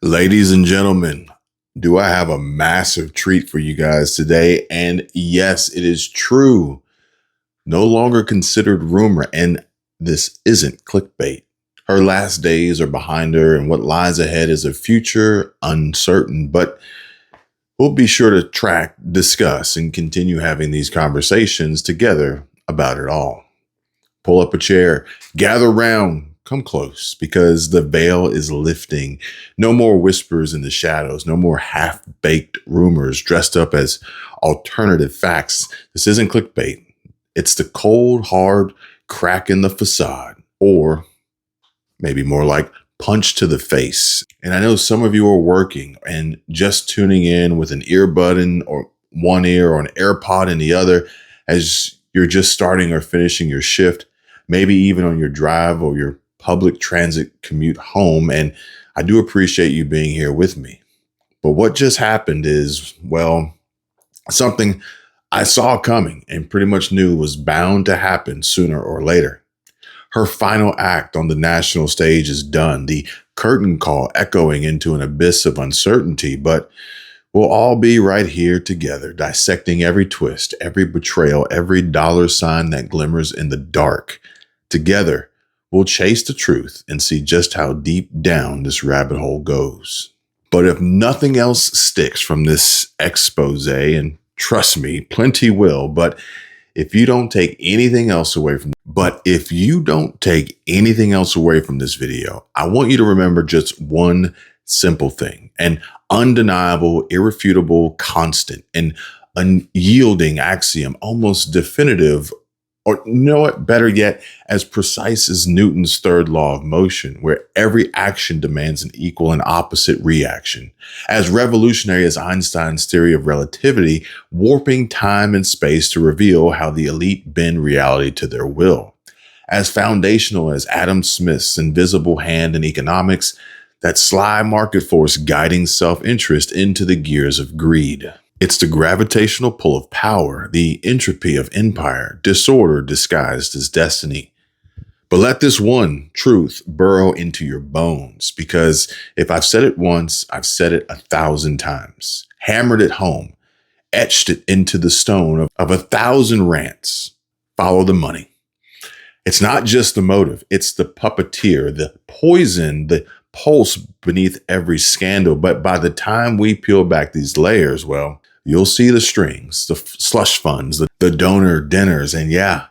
Ladies and gentlemen, do I have a massive treat for you guys today? And yes, it is true. No longer considered rumor, and this isn't clickbait. Her last days are behind her, and what lies ahead is a future uncertain. But we'll be sure to track, discuss, and continue having these conversations together about it all. Pull up a chair, gather round, come close, because the veil is lifting. No more whispers in the shadows, no more half-baked rumors dressed up as alternative facts. This isn't clickbait. It's the cold, hard crack in the facade, or maybe more like punch to the face. And I know some of you are working and just tuning in with an earbud in or one ear or an AirPod in the other as you're just starting or finishing your shift, maybe even on your drive or your public transit commute home. And I do appreciate you being here with me. But what just happened is, well, something I saw coming and pretty much knew was bound to happen sooner or later. Her final act on the national stage is done, the curtain call echoing into an abyss of uncertainty, but we'll all be right here together, dissecting every twist, every betrayal, every dollar sign that glimmers in the dark. Together, we'll chase the truth and see just how deep down this rabbit hole goes. But if nothing else sticks from this expose, and trust me, plenty will, but if you don't take anything else away from this video, I want you to remember just one simple thing, an undeniable, irrefutable, constant, and unyielding axiom, almost definitive, or you know what, better yet, as precise as Newton's third law of motion, where every action demands an equal and opposite reaction. As revolutionary as Einstein's theory of relativity, warping time and space to reveal how the elite bend reality to their will. As foundational as Adam Smith's invisible hand in economics, that sly market force guiding self-interest into the gears of greed. It's the gravitational pull of power, the entropy of empire, disorder disguised as destiny. But let this one truth burrow into your bones, because if I've said it once, I've said it 1,000 times, hammered it home, etched it into the stone of 1,000 rants. Follow the money. It's not just the motive, it's the puppeteer, the poison, the pulse beneath every scandal. But by the time we peel back these layers, well, you'll see the strings, the slush funds, the donor dinners, and yeah,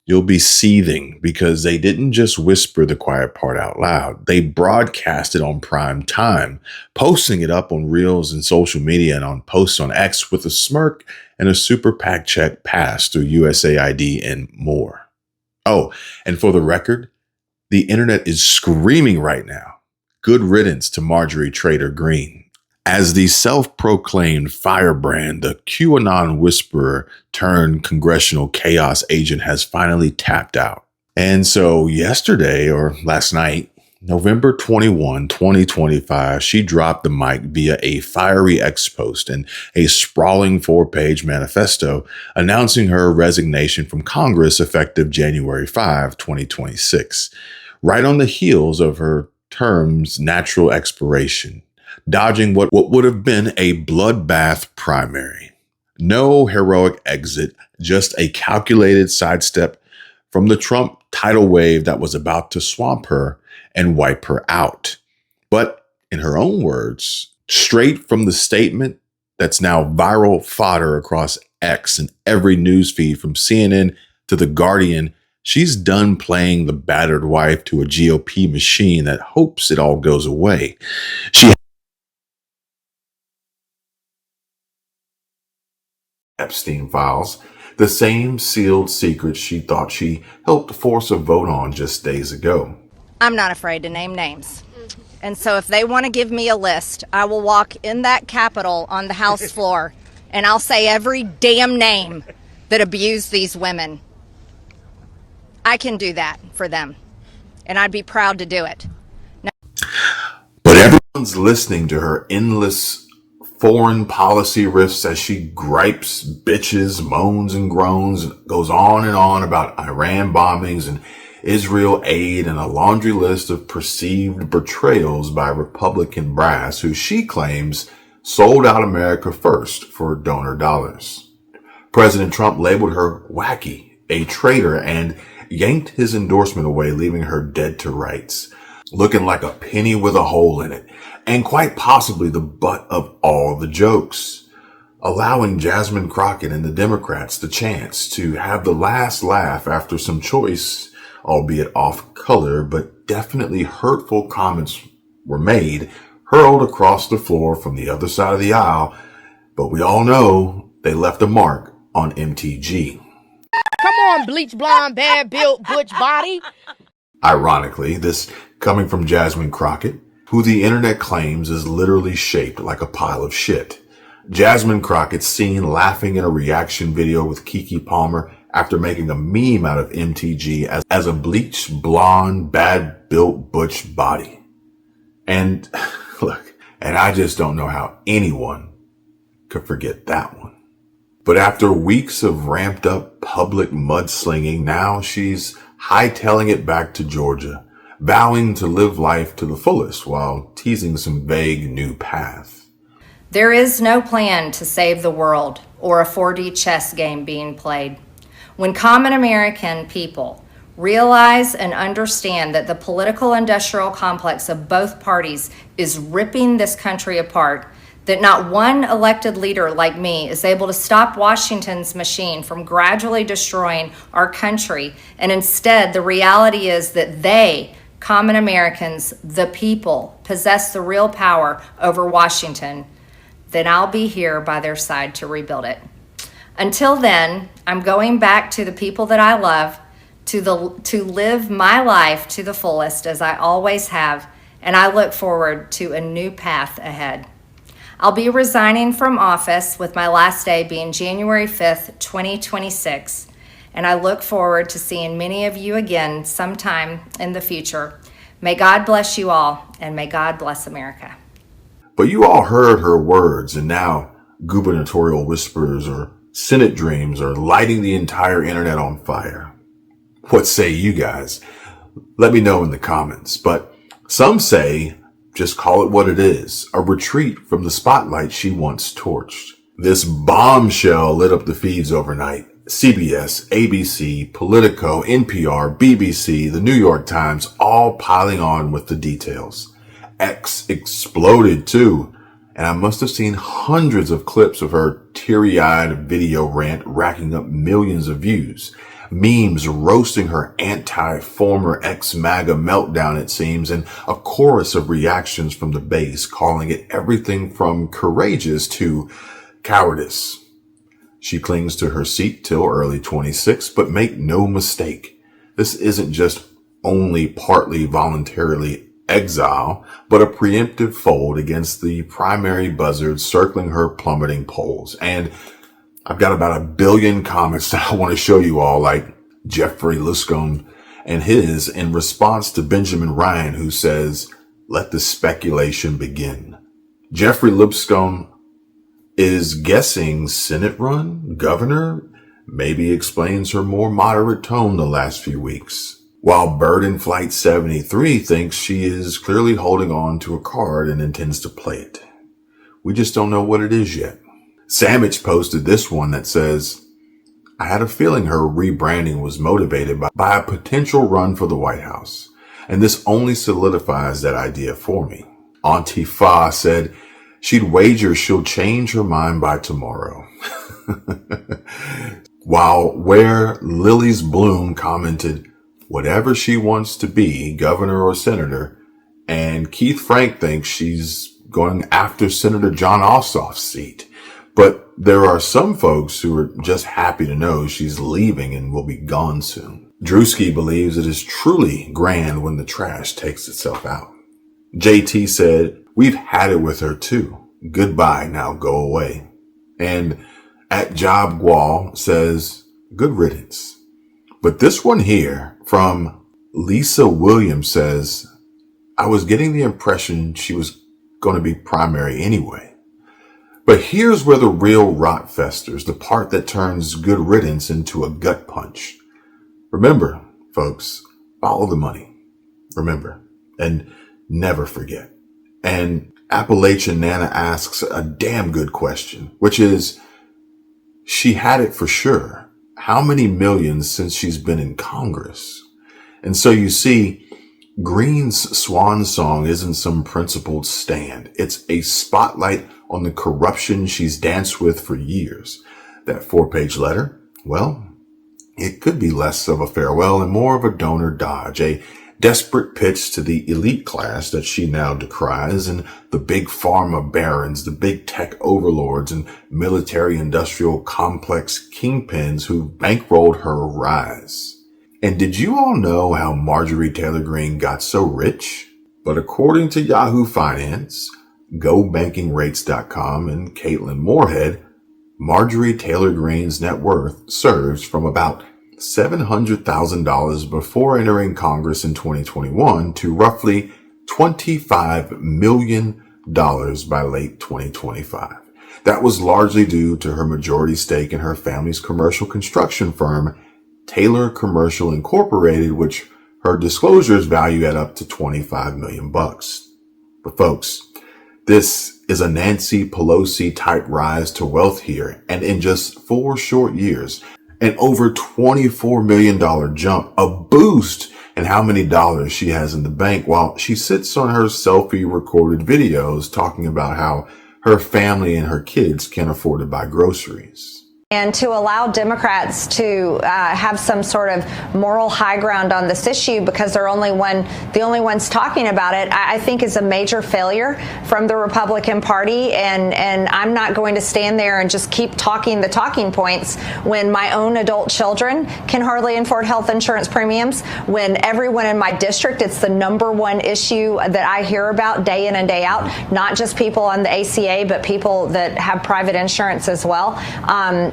you'll be seething because they didn't just whisper the quiet part out loud. They broadcast it on prime time, posting it up on Reels and social media and on posts on X with a smirk and a super PAC check passed through USAID and more. Oh, and for the record, the internet is screaming right now, good riddance to Marjorie Trader Greene. As the self-proclaimed firebrand, the QAnon whisperer turned congressional chaos agent has finally tapped out. And so yesterday, or last night, November 21, 2025, she dropped the mic via a fiery X post and a sprawling 4-page manifesto announcing her resignation from Congress effective January 5, 2026, right on the heels of her term's natural expiration, dodging what would have been a bloodbath primary. No heroic exit, just a calculated sidestep from the Trump tidal wave that was about to swamp her and wipe her out. But in her own words, straight from the statement that's now viral fodder across X and every news feed from CNN to The Guardian, she's done playing the battered wife to a GOP machine that hopes it all goes away. She Epstein files, the same sealed secrets she thought she helped force a vote on just days ago. I'm not afraid to name names. And so if they want to give me a list, I will walk in that Capitol on the House floor and I'll say every damn name that abused these women. I can do that for them. And I'd be proud to do it. Now, but everyone's listening to her endless foreign policy riffs as she gripes, bitches, moans and groans, and goes on and on about Iran bombings and Israel aid, and a laundry list of perceived betrayals by Republican brass who she claims sold out America first for donor dollars. President Trump labeled her wacky, a traitor, and yanked his endorsement away, leaving her dead to rights, looking like a penny with a hole in it, and quite possibly the butt of all the jokes, allowing Jasmine Crockett and the Democrats the chance to have the last laugh after some choice, albeit off color, but definitely hurtful comments were made, hurled across the floor from the other side of the aisle, but we all know they left a mark on MTG. Come on, bleach blonde, bad built, butch body. Ironically, this coming from Jasmine Crockett, who the internet claims is literally shaped like a pile of shit. Jasmine Crockett seen laughing in a reaction video with Keke Palmer after making a meme out of MTG as a bleached blonde, bad built butch body. And look, and I just don't know how anyone could forget that one. But after weeks of ramped up public mudslinging, now she's hightailing it back to Georgia, vowing to live life to the fullest while teasing some vague new path. There is no plan to save the world or a 4D chess game being played. When common American people realize and understand that the political industrial complex of both parties is ripping this country apart, that not one elected leader like me is able to stop Washington's machine from gradually destroying our country, and instead the reality is that they, common Americans, the people, possess the real power over Washington, then I'll be here by their side to rebuild it. Until then, I'm going back to the people that I love, to live my life to the fullest as I always have, and I look forward to a new path ahead. I'll be resigning from office with my last day being January 5th, 2026, and I look forward to seeing many of you again sometime in the future. May God bless you all, and may God bless America. But you all heard her words, and now gubernatorial whispers or Senate dreams are lighting the entire internet on fire. What say you guys? Let me know in the comments. But some say, just call it what it is, a retreat from the spotlight she once torched. This bombshell lit up the feeds overnight. CBS, ABC, Politico, NPR, BBC, the New York Times, all piling on with the details. X exploded too, and I must have seen hundreds of clips of her teary-eyed video rant racking up millions of views. Memes roasting her anti-former ex-MAGA meltdown, it seems, and a chorus of reactions from the base calling it everything from courageous to cowardice. She clings to her seat till early 26, but make no mistake, this isn't just only partly voluntarily exile, but a preemptive fold against the primary buzzards circling her plummeting polls. And I've got about 1 billion comments that I want to show you all, like Jeffrey Lipscomb and his in response to Benjamin Ryan, who says, "Let the speculation begin." Jeffrey Lipscomb is guessing Senate run, governor, maybe explains her more moderate tone the last few weeks. While Bird in Flight 73 thinks she is clearly holding on to a card and intends to play it. We just don't know what it is yet. Sandwich posted this one that says, "I had a feeling her rebranding was motivated by a potential run for the White House, and this only solidifies that idea for me." Auntie Fa said she'd wager she'll change her mind by tomorrow. While Where Lily's Bloom commented, "Whatever she wants to be, governor or senator," and Keith Frank thinks she's going after Senator John Ossoff's seat. But there are some folks who are just happy to know she's leaving and will be gone soon. Drewski believes it is truly grand when the trash takes itself out. JT said, "We've had it with her too. Goodbye, now go away." And at Job Gual says, "Good riddance." But this one here from Lisa Williams says, "I was getting the impression she was going to be primary anyway." But here's where the real rot festers, the part that turns good riddance into a gut punch. Remember, folks, Follow the money. Remember, and never forget. And Appalachian Nana asks a damn good question, which is, she had it for sure. How many millions since she's been in Congress? And so you see, Green's swan song isn't some principled stand. It's a spotlight on the corruption she's danced with for years. That 4-page letter, well, it could be less of a farewell and more of a donor dodge, a desperate pitch to the elite class that she now decries, and the big pharma barons, the big tech overlords, and military-industrial complex kingpins who bankrolled her rise. And did you all know how Marjorie Taylor Greene got so rich? But according to Yahoo Finance, GoBankingRates.com, and Caitlin Moorhead, Marjorie Taylor Greene's net worth surged from about $700,000 before entering Congress in 2021 to roughly $25 million by late 2025. That was largely due to her majority stake in her family's commercial construction firm, Taylor Commercial Incorporated, which her disclosures value at up to $25 million. But folks, this is a Nancy Pelosi type rise to wealth here, and in just 4 short years, an over $24 million jump, a boost in how many dollars she has in the bank while she sits on her selfie recorded videos talking about how her family and her kids can't afford to buy groceries. And to allow Democrats to have some sort of moral high ground on this issue because they're the only ones talking about it, I think is a major failure from the Republican Party. And I'm not going to stand there and just keep talking the talking points when my own adult children can hardly afford health insurance premiums, when everyone in my district, it's the number one issue that I hear about day in and day out, not just people on the ACA, but people that have private insurance as well.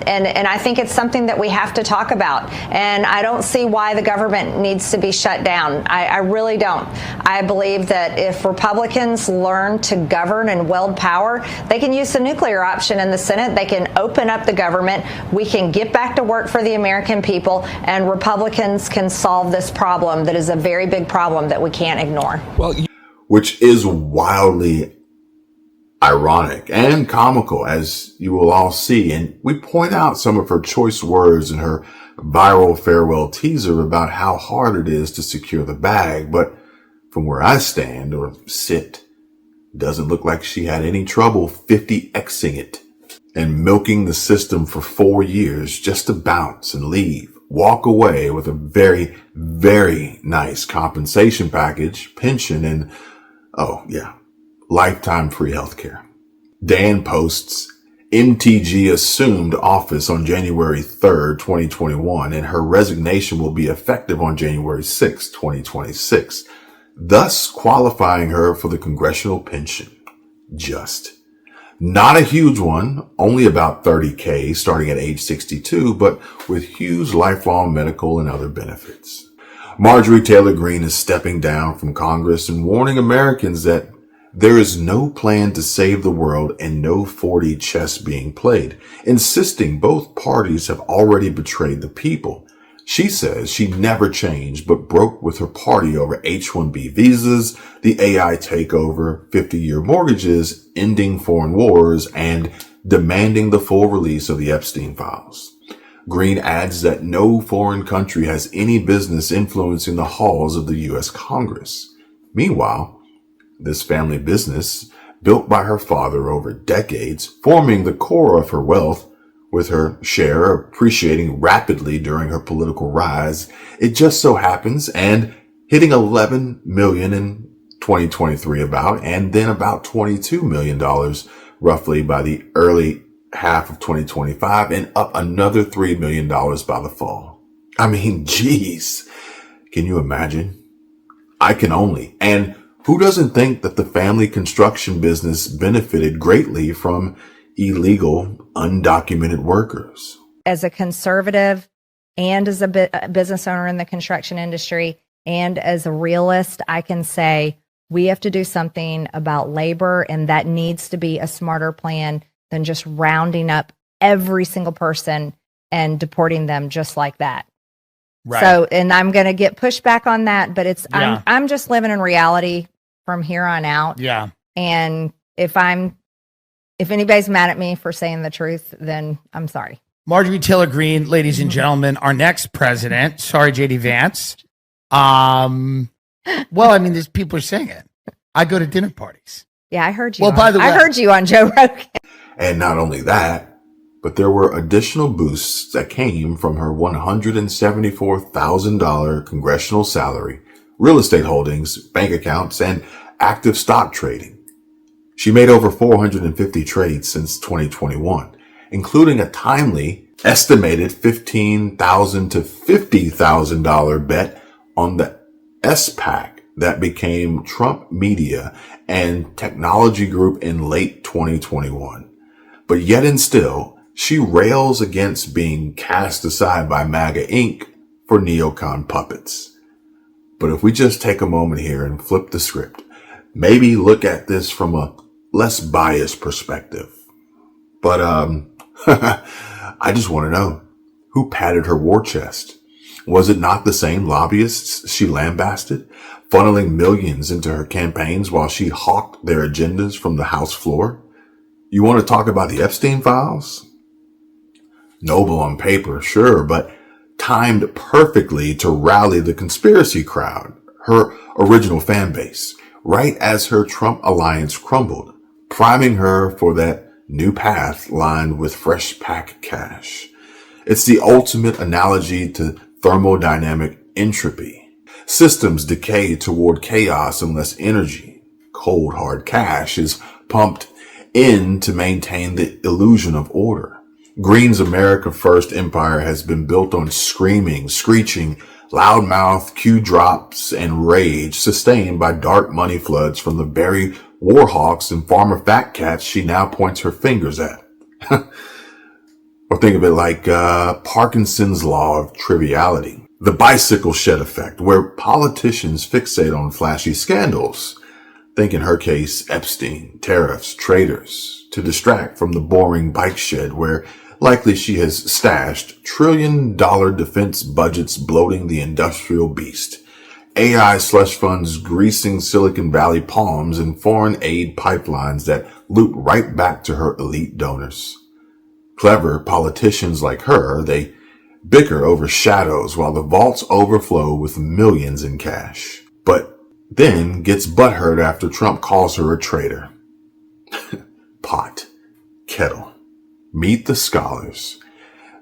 And I think it's something that we have to talk about. And I don't see why the government needs to be shut down. I really don't. I believe that if Republicans learn to govern and wield power, they can use the nuclear option in the Senate. They can open up the government. We can get back to work for the American people, and Republicans can solve this problem that is a very big problem that we can't ignore. Well, which is wildly ironic and comical, as you will all see. And we point out some of her choice words in her viral farewell teaser about how hard it is to secure the bag. But from where I stand or sit, doesn't look like she had any trouble 50xing it and milking the system for 4 years just to bounce and leave, walk away with a very, very nice compensation package, pension, and lifetime free healthcare. Dan posts, MTG assumed office on January 3rd, 2021, and her resignation will be effective on January 6th, 2026, thus qualifying her for the congressional pension. Just. Not a huge one, only about $30K starting at age 62, but with huge lifelong medical and other benefits. Marjorie Taylor Greene is stepping down from Congress and warning Americans that there is no plan to save the world and no 4D chess being played, insisting both parties have already betrayed the people. She says she never changed, but broke with her party over H-1B visas, the AI takeover, 50-year mortgages, ending foreign wars, and demanding the full release of the Epstein files. Greene adds that no foreign country has any business influencing the halls of the U.S. Congress. Meanwhile, this family business, built by her father over decades, forming the core of her wealth, with her share appreciating rapidly during her political rise, it just so happens, and hitting 11 million in 2023 and then about $22 million roughly by the early half of 2025, and up another $3 million by the fall. I mean, geez, can you imagine? I can only. And who doesn't think that the family construction business benefited greatly from illegal, undocumented workers? As a conservative and as a business owner in the construction industry and as a realist, I can say we have to do something about labor, and that needs to be a smarter plan than just rounding up every single person and deporting them just like that. Right. So, and I'm going to get pushback on that, but Yeah. I'm just living in reality from here on out. Yeah. And if anybody's mad at me for saying the truth, then I'm sorry. Marjorie Taylor Greene, ladies and gentlemen, our next president. Sorry, JD Vance. Well, I mean, there's people are saying it. I go to dinner parties. Yeah, I heard you. Well, by the way, I heard you on Joe Rogan. And not only that, but there were additional boosts that came from her $174,000 congressional salary, real estate holdings, bank accounts, and active stock trading. She made over 450 trades since 2021, including a timely estimated $15,000 to $50,000 bet on the SPAC that became Trump Media and Technology Group in late 2021. But yet and still, she rails against being cast aside by MAGA Inc. for neocon puppets. But if we just take a moment here and flip the script, maybe look at this from a less biased perspective. But I just want to know, who padded her war chest? Was it not the same lobbyists she lambasted, funneling millions into her campaigns while she hawked their agendas from the House floor? You want to talk about the Epstein files? Noble on paper, sure, but timed perfectly to rally the conspiracy crowd, her original fan base, right as her Trump alliance crumbled, priming her for that new path lined with fresh pack cash. It's the ultimate analogy to thermodynamic entropy. Systems decay toward chaos unless energy, cold hard cash, is pumped in to maintain the illusion of order. Green's America First empire has been built on screaming, screeching, loudmouth Q drops and rage sustained by dark money floods from the very warhawks and farmer fat cats she now points her fingers at. Or think of it like Parkinson's law of triviality. The bicycle shed effect, where politicians fixate on flashy scandals. Think in her case, Epstein, tariffs, traders, to distract from the boring bike shed where likely she has stashed $1 trillion defense budgets bloating the industrial beast. AI slush funds greasing Silicon Valley palms and foreign aid pipelines that loop right back to her elite donors. Clever politicians like her, they bicker over shadows while the vaults overflow with millions in cash. But then gets butthurt after Trump calls her a traitor. Pot, kettle, meet the scholars.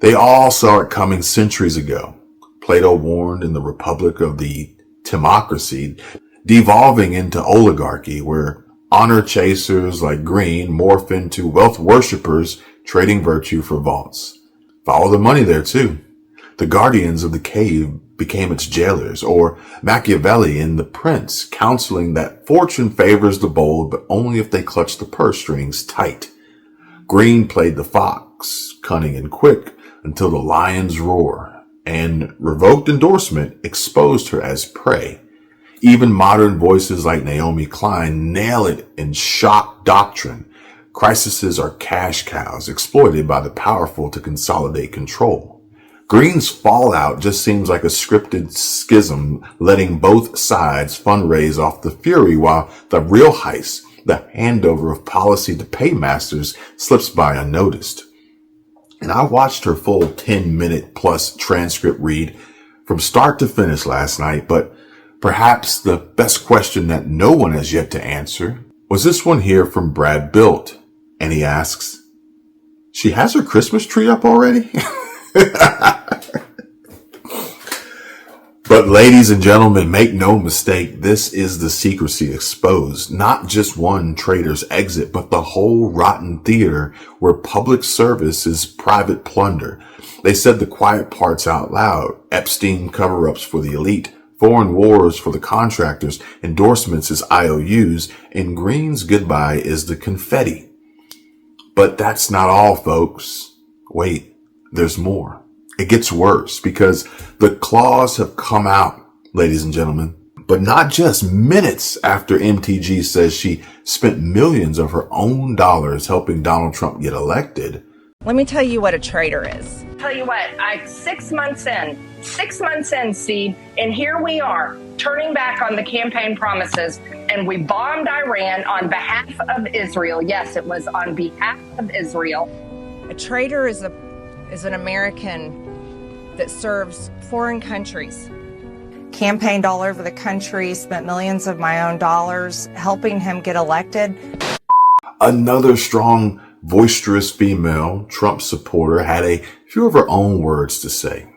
They all saw it coming centuries ago. Plato warned in the Republic of the Timocracy, devolving into oligarchy, where honor chasers like Green morph into wealth worshippers trading virtue for vaults. Follow the money there too. The guardians of the cave became its jailers, or Machiavelli in The Prince, counseling that fortune favors the bold, but only if they clutch the purse strings tight. Green played the fox, cunning and quick, until the lions roar, and revoked endorsement exposed her as prey. Even modern voices like Naomi Klein nail it in shock doctrine. Crises are cash cows exploited by the powerful to consolidate control. Green's fallout just seems like a scripted schism, letting both sides fundraise off the fury while the real heist, the handover of policy to paymasters, slips by unnoticed. And I watched her full 10-minute plus transcript read from start to finish last night, but perhaps the best question that no one has yet to answer was this one here from Brad Built. And he asks, she has her Christmas tree up already? But ladies and gentlemen, make no mistake, this is the secrecy exposed. Not just one trader's exit, but the whole rotten theater where public service is private plunder. They said the quiet parts out loud. Epstein cover-ups for the elite, foreign wars for the contractors, endorsements as IOUs, and Green's goodbye is the confetti. But that's not all, folks. Wait, there's more. It gets worse because the claws have come out, ladies and gentlemen, but not just minutes after MTG says she spent millions of her own dollars helping Donald Trump get elected. Let me tell you what a traitor is. Tell you what, 6 months in, Steve, and here we are turning back on the campaign promises, and we bombed Iran on behalf of Israel. Yes, it was on behalf of Israel. A traitor is an American that serves foreign countries. Campaigned all over the country, spent millions of my own dollars helping him get elected. Another strong, boisterous female Trump supporter had a few of her own words to say.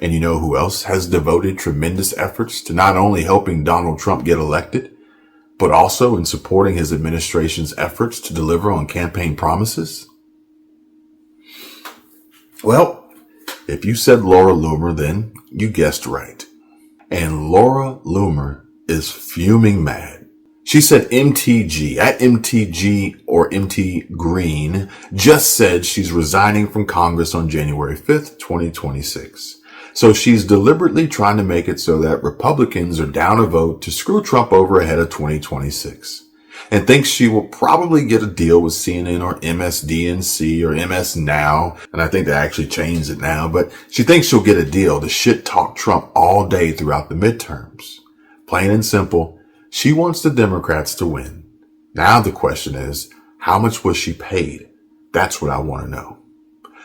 And you know who else has devoted tremendous efforts to not only helping Donald Trump get elected, but also in supporting his administration's efforts to deliver on campaign promises? Well, if you said Laura Loomer, then you guessed right. And Laura Loomer is fuming mad. She said MTG, at MTG or MT Green, just said she's resigning from Congress on January 5th, 2026. So she's deliberately trying to make it so that Republicans are down a vote to screw Trump over ahead of 2026. And thinks she will probably get a deal with CNN or MSDNC or MS Now. And I think they actually changed it now, but she thinks she'll get a deal to shit talk Trump all day throughout the midterms. Plain and simple, she wants the Democrats to win. Now the question is, how much was she paid? That's what I want to know.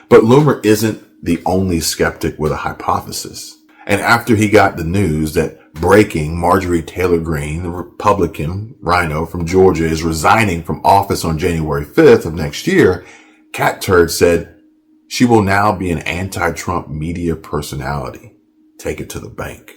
But Loomer isn't the only skeptic with a hypothesis. And after he got the news that breaking Marjorie Taylor Greene, the Republican rhino from Georgia, is resigning from office on January 5th of next year, Cat Turd said she will now be an anti-Trump media personality. Take it to the bank.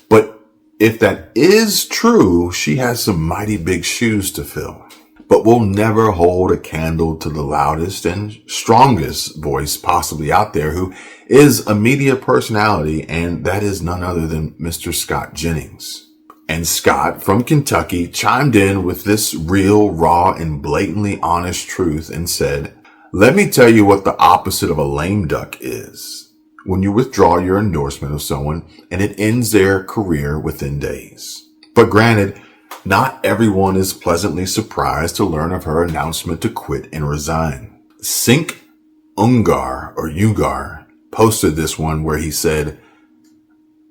But if that is true, she has some mighty big shoes to fill. But we'll never hold a candle to the loudest and strongest voice possibly out there who is a media personality, and that is none other than Mr. Scott Jennings. And Scott from Kentucky chimed in with this real, raw, and blatantly honest truth and said, "Let me tell you what the opposite of a lame duck is. When you withdraw your endorsement of someone and it ends their career within days." But granted, not everyone is pleasantly surprised to learn of her announcement to quit and resign. Sink Ugar posted this one where he said,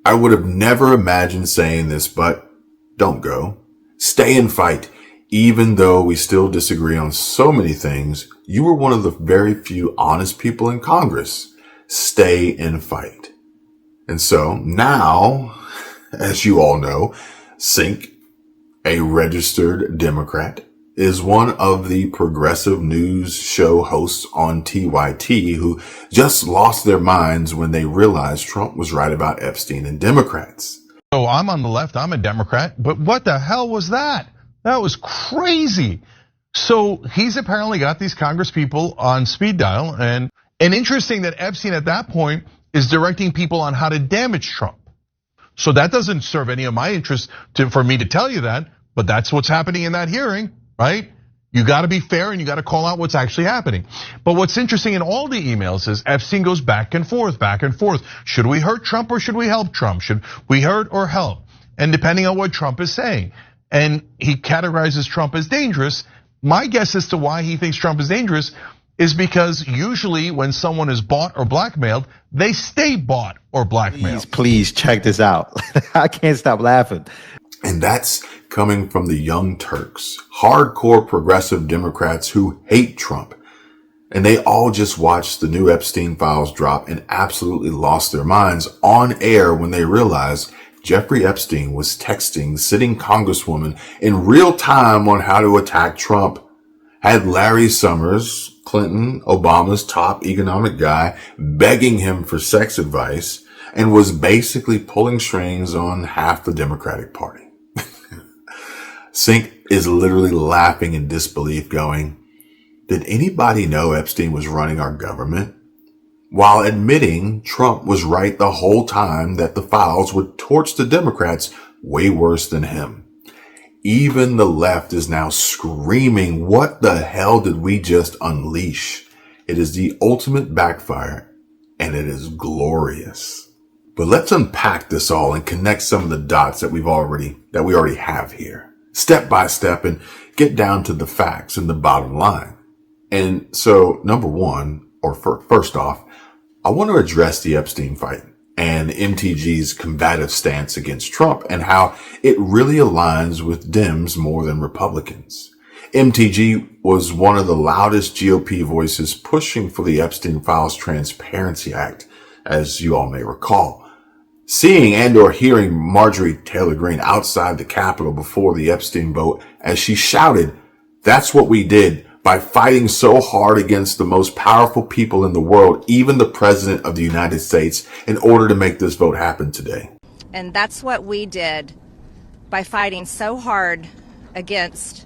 "I would have never imagined saying this, but don't go. Stay and fight. Even though we still disagree on so many things, you were one of the very few honest people in Congress. Stay and fight." And so now, as you all know, Sink, a registered Democrat, is one of the progressive news show hosts on TYT who just lost their minds when they realized Trump was right about Epstein and Democrats. So I'm on the left, I'm a Democrat, but what the hell was that? That was crazy. So he's apparently got these Congress people on speed dial, and interesting that Epstein at that point is directing people on how to damage Trump. So that doesn't serve any of my interest for me to tell you that, but that's what's happening in that hearing, right? You gotta be fair and you gotta call out what's actually happening. But what's interesting in all the emails is Epstein goes back and forth, back and forth. Should we hurt Trump or should we help Trump? Should we hurt or help? And depending on what Trump is saying. And he categorizes Trump as dangerous. My guess as to why he thinks Trump is dangerous is because usually when someone is bought or blackmailed, they stay bought or blackmailed. Please check this out. I can't stop laughing. And that's coming from the Young Turks, hardcore progressive Democrats who hate Trump. And they all just watched the new Epstein files drop and absolutely lost their minds on air when they realized Jeffrey Epstein was texting sitting Congresswoman in real time on how to attack Trump. Had Larry Summers, Clinton, Obama's top economic guy, begging him for sex advice, and was basically pulling strings on half the Democratic Party. Sink is literally laughing in disbelief going, did anybody know Epstein was running our government? While admitting Trump was right the whole time that the files would torch the Democrats way worse than him. Even the left is now screaming, what the hell did we just unleash? It is the ultimate backfire, and it is glorious. But let's unpack this all and connect some of the dots that we already have here, step by step, and get down to the facts and the bottom line. And so, number one, or first off, I want to address the Epstein fight and MTG's combative stance against Trump and how it really aligns with Dems more than Republicans. MTG was one of the loudest GOP voices pushing for the Epstein Files Transparency Act, as you all may recall. Seeing and or hearing Marjorie Taylor Greene outside the Capitol before the Epstein vote as she shouted, "That's what we did by fighting so hard against the most powerful people in the world, even the President of the United States, in order to make this vote happen today." And that's what we did by fighting so hard against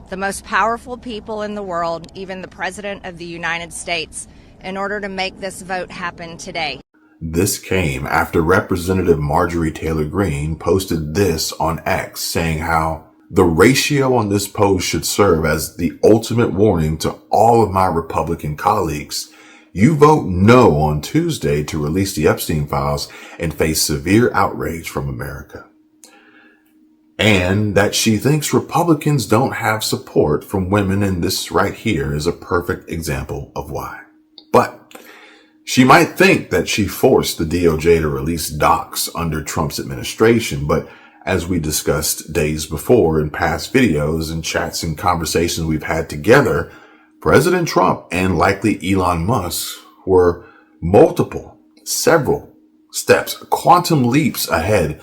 the most powerful people in the world, even the President of the United States, in order to make this vote happen today. This came after Representative Marjorie Taylor Greene posted this on X, saying how the ratio on this post should serve as the ultimate warning to all of my Republican colleagues. You vote no on Tuesday to release the Epstein files and face severe outrage from America. And that she thinks Republicans don't have support from women, and this right here is a perfect example of why. But she might think that she forced the DOJ to release docs under Trump's administration, but as we discussed days before in past videos and chats and conversations we've had together, President Trump and likely Elon Musk were several steps, quantum leaps ahead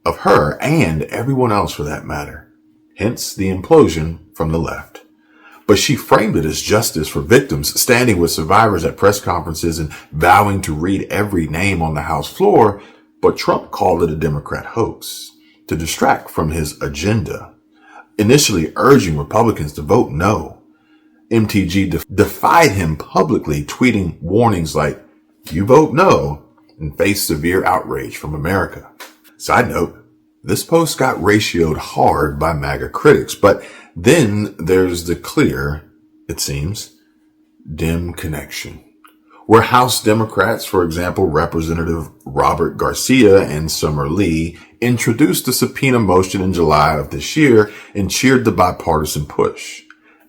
of her and everyone else for that matter. Hence the implosion from the left. But she framed it as justice for victims, standing with survivors at press conferences and vowing to read every name on the House floor. But Trump called it a Democrat hoax to distract from his agenda, initially urging Republicans to vote no. MTG defied him publicly, tweeting warnings like, "You vote no," and face severe outrage from America. Side note, this post got ratioed hard by MAGA critics, but then there's the clear, it seems, Dem connection, where House Democrats, for example, Representative Robert Garcia and Summer Lee, introduced the subpoena motion in July of this year and cheered the bipartisan push.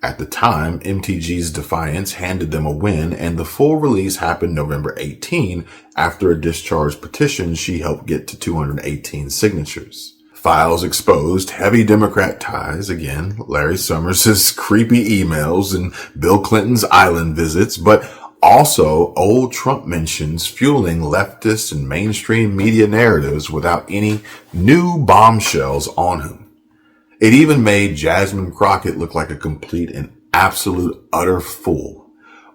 At the time, MTG's defiance handed them a win, and the full release happened November 18 after a discharge petition she helped get to 218 signatures. Files exposed heavy Democrat ties, again, Larry Summers' creepy emails and Bill Clinton's island visits, but also old Trump mentions fueling leftist and mainstream media narratives without any new bombshells on him. It even made Jasmine Crockett look like a complete and absolute utter fool.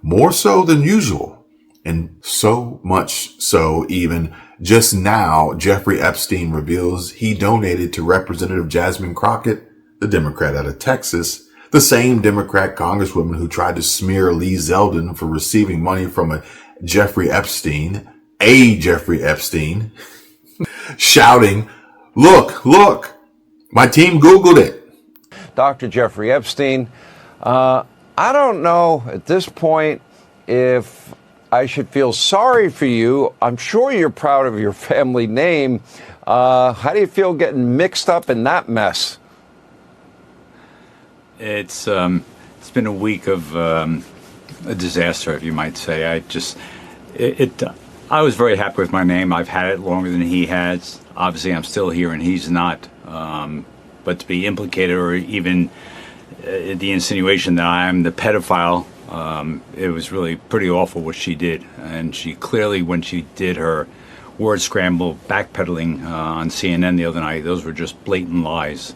More so than usual. And so much so even just now, Jeffrey Epstein reveals he donated to Representative Jasmine Crockett, the Democrat out of Texas, the same Democrat congresswoman who tried to smear Lee Zeldin for receiving money from a Jeffrey Epstein, shouting, look, my team Googled it. Dr. Jeffrey Epstein, I don't know at this point if I should feel sorry for you. I'm sure you're proud of your family name. How do you feel getting mixed up in that mess? It's been a week of a disaster, if you might say. I was very happy with my name. I've had it longer than he has. Obviously, I'm still here and he's not. But to be implicated, or even the insinuation that I'm the pedophile, it was really pretty awful what she did. And she clearly, when she did her word scramble backpedaling on CNN the other night, those were just blatant lies.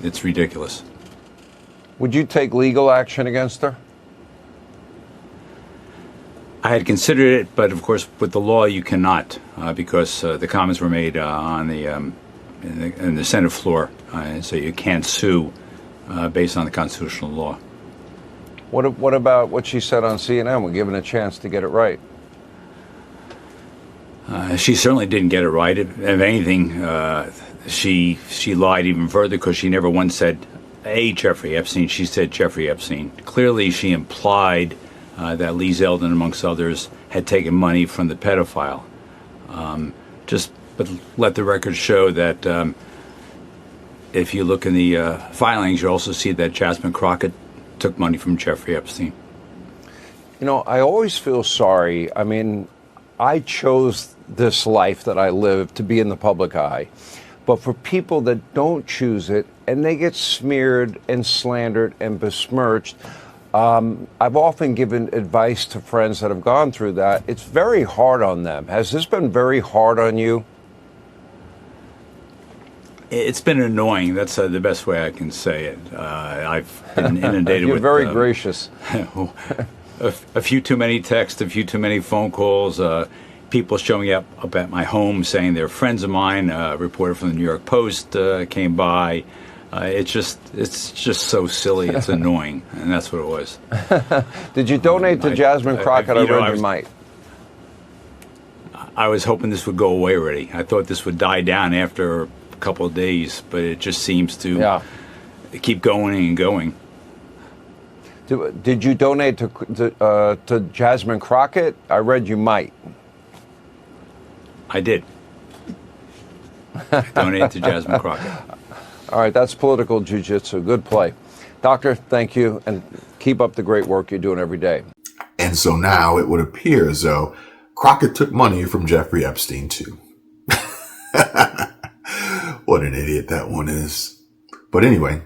It's ridiculous. Would you take legal action against her? I had considered it, but of course, with the law, you cannot, because the comments were made on in the Senate floor, so you can't sue based on the constitutional law. What about what she said on CNN? We're given a chance to get it right. She certainly didn't get it right. If anything, she lied even further, because she never once said a Jeffrey Epstein. She said Jeffrey Epstein. Clearly, she implied that Lee Zeldin, amongst others, had taken money from the pedophile. But let the record show that if you look in the filings, you also see that Jasmine Crockett took money from Jeffrey Epstein. You know, I always feel sorry. I mean, I chose this life that I live to be in the public eye. But for people that don't choose it and they get smeared and slandered and besmirched, I've often given advice to friends that have gone through that. It's very hard on them. Has this been very hard on you? It's been annoying. That's the best way I can say it. I've been inundated You're with... very gracious. A few too many texts, a few too many phone calls, people showing up at my home saying they're friends of mine. A reporter from the New York Post came by. It's just so silly. It's annoying, and that's what it was. Did you donate to Jasmine Crockett? I read you might. I was hoping this would go away already. I thought this would die down after a couple of days, but it just seems to keep going and going. Did you donate to Jasmine Crockett? I read you might. I did. I donated to Jasmine Crockett. All right, that's political jiu-jitsu. Good play. Doctor, thank you, and keep up the great work you're doing every day. And so now it would appear as though Crockett took money from Jeffrey Epstein, too. What an idiot that one is. But anyway,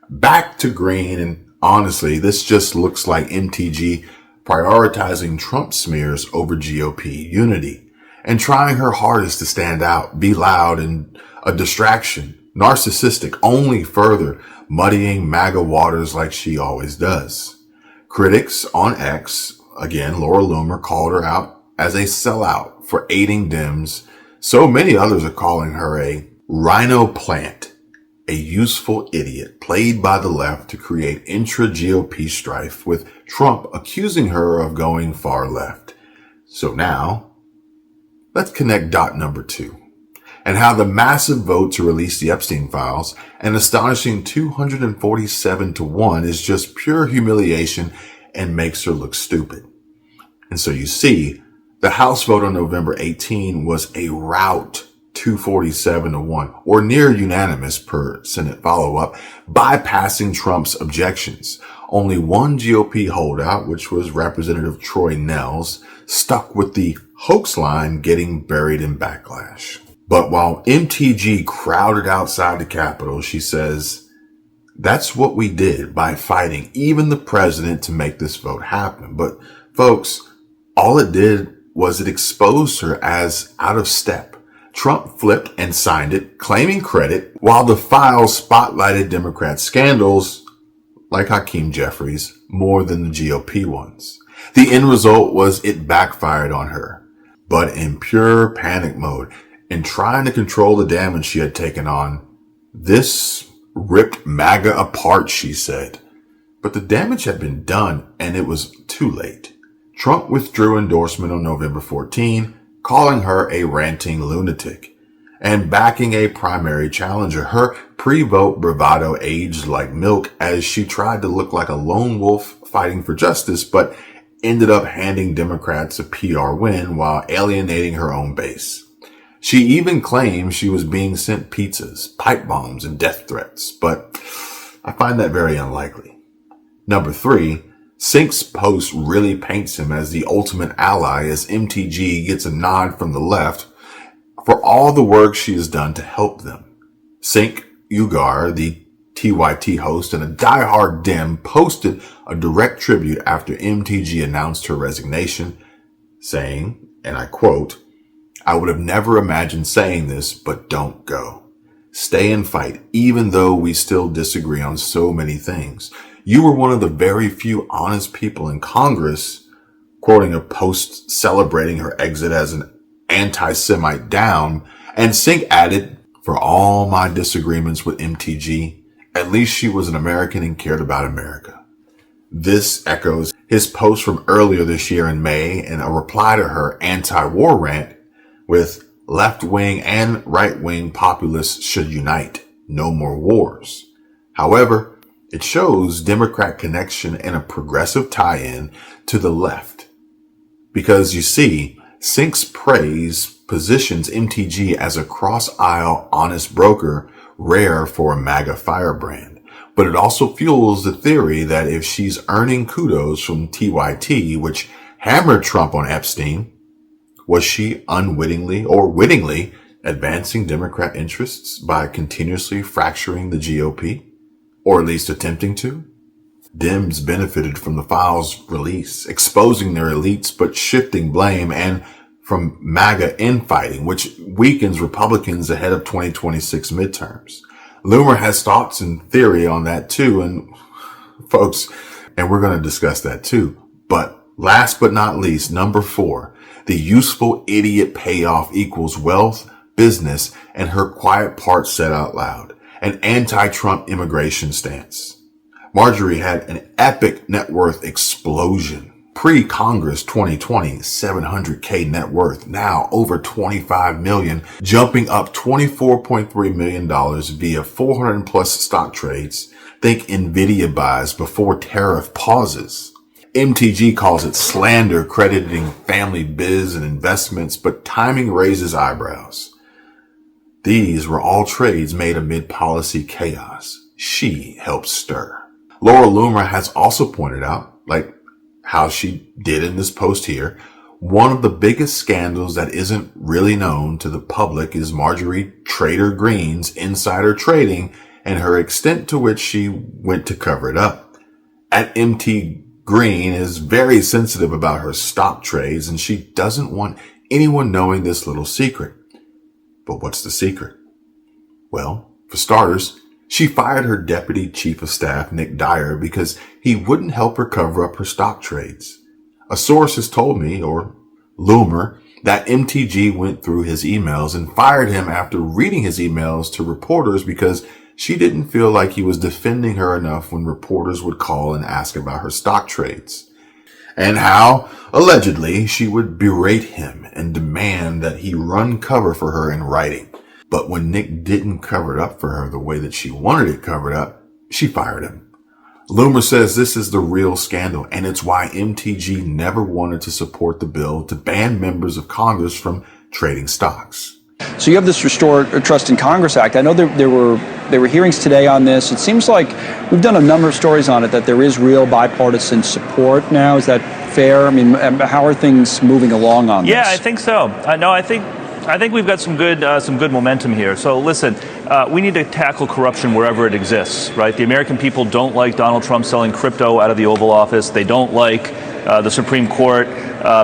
back to Green, and honestly, this just looks like MTG prioritizing Trump smears over GOP unity and trying her hardest to stand out, be loud, and a distraction, narcissistic, only further muddying MAGA waters like she always does. Critics on X, again, Laura Loomer, called her out as a sellout for aiding Dems. So many others are calling her a rhino plant, a useful idiot played by the left to create intra-GOP strife, with Trump accusing her of going far left. So now, let's connect dot number 2, and how the massive vote to release the Epstein files, an astonishing 247-1, is just pure humiliation and makes her look stupid. And so you see, the House vote on November 18 was a rout, 247-1, or near unanimous per Senate follow-up, bypassing Trump's objections. Only one GOP holdout, which was Representative Troy Nehls, stuck with the hoax line, getting buried in backlash. But while MTG crowded outside the Capitol, she says, that's what we did by fighting even the president to make this vote happen. But folks, all it did was it exposed her as out of step. Trump flipped and signed it, claiming credit, while the files spotlighted Democrat scandals like Hakeem Jeffries more than the GOP ones. The end result was it backfired on her, but in pure panic mode and trying to control the damage she had taken on. This ripped MAGA apart, she said. But the damage had been done and it was too late. Trump withdrew endorsement on November 14, calling her a ranting lunatic and backing a primary challenger. Her pre-vote bravado aged like milk as she tried to look like a lone wolf fighting for justice, but ended up handing Democrats a PR win while alienating her own base. She even claimed she was being sent pizzas, pipe bombs, and death threats, but I find that very unlikely. Number 3, Sink's post really paints him as the ultimate ally as MTG gets a nod from the left for all the work she has done to help them. Sink Ugar, the TYT host and a diehard Dem, posted a direct tribute after MTG announced her resignation, saying, and I quote, "I would have never imagined saying this, but don't go. Stay and fight, even though we still disagree on so many things. You were one of the very few honest people in Congress," quoting a post celebrating her exit as an anti-Semite down, and Sink added, "For all my disagreements with MTG, at least she was an American and cared about America." This echoes his post from earlier this year in May and a reply to her anti-war rant with left-wing and right-wing populists should unite, no more wars. However, it shows Democrat connection and a progressive tie-in to the left. Because you see, Sink's praise positions MTG as a cross-aisle honest broker, rare for a MAGA firebrand. But it also fuels the theory that if she's earning kudos from TYT, which hammered Trump on Epstein, was she unwittingly or wittingly advancing Democrat interests by continuously fracturing the GOP? Or at least attempting to? Dems benefited from the files release, exposing their elites but shifting blame, and from MAGA infighting, which weakens Republicans ahead of 2026 midterms. Loomer has thoughts and theory on that too, and folks, and we're going to discuss that too. But last but not least, number 4, the useful idiot payoff equals wealth, business, and her quiet part said out loud. An anti-Trump immigration stance. Marjorie had an epic net worth explosion. Pre-Congress 2020, 700K net worth, now over 25 million, jumping up $24.3 million via 400 plus stock trades. Think Nvidia buys before tariff pauses. MTG calls it slander, crediting family biz and investments, but timing raises eyebrows. These were all trades made amid policy chaos. She helped stir. Laura Loomer has also pointed out, like how she did in this post here, one of the biggest scandals that isn't really known to the public is Marjorie Trader Greene's insider trading and her extent to which she went to cover it up. At MT Green is very sensitive about her stock trades, and she doesn't want anyone knowing this little secret. But what's the secret? Well, for starters, she fired her deputy chief of staff, Nick Dyer, because he wouldn't help her cover up her stock trades. A source has told me, or Loomer, that MTG went through his emails and fired him after reading his emails to reporters because she didn't feel like he was defending her enough when reporters would call and ask about her stock trades. And how, allegedly, she would berate him and demand that he run cover for her in writing. But when Nick didn't cover it up for her the way that she wanted it covered up, she fired him. Loomer says this is the real scandal, and it's why MTG never wanted to support the bill to ban members of Congress from trading stocks. So you have this Restore Trust in Congress Act. I know there were hearings today on this. It seems like we've done a number of stories on it, that there is real bipartisan support now. Is that fair? I mean, how are things moving along on this? Yeah, I think so. No, I think we've got some good momentum here. So listen, we need to tackle corruption wherever it exists, right? The American people don't like Donald Trump selling crypto out of the Oval Office. They don't like the Supreme Court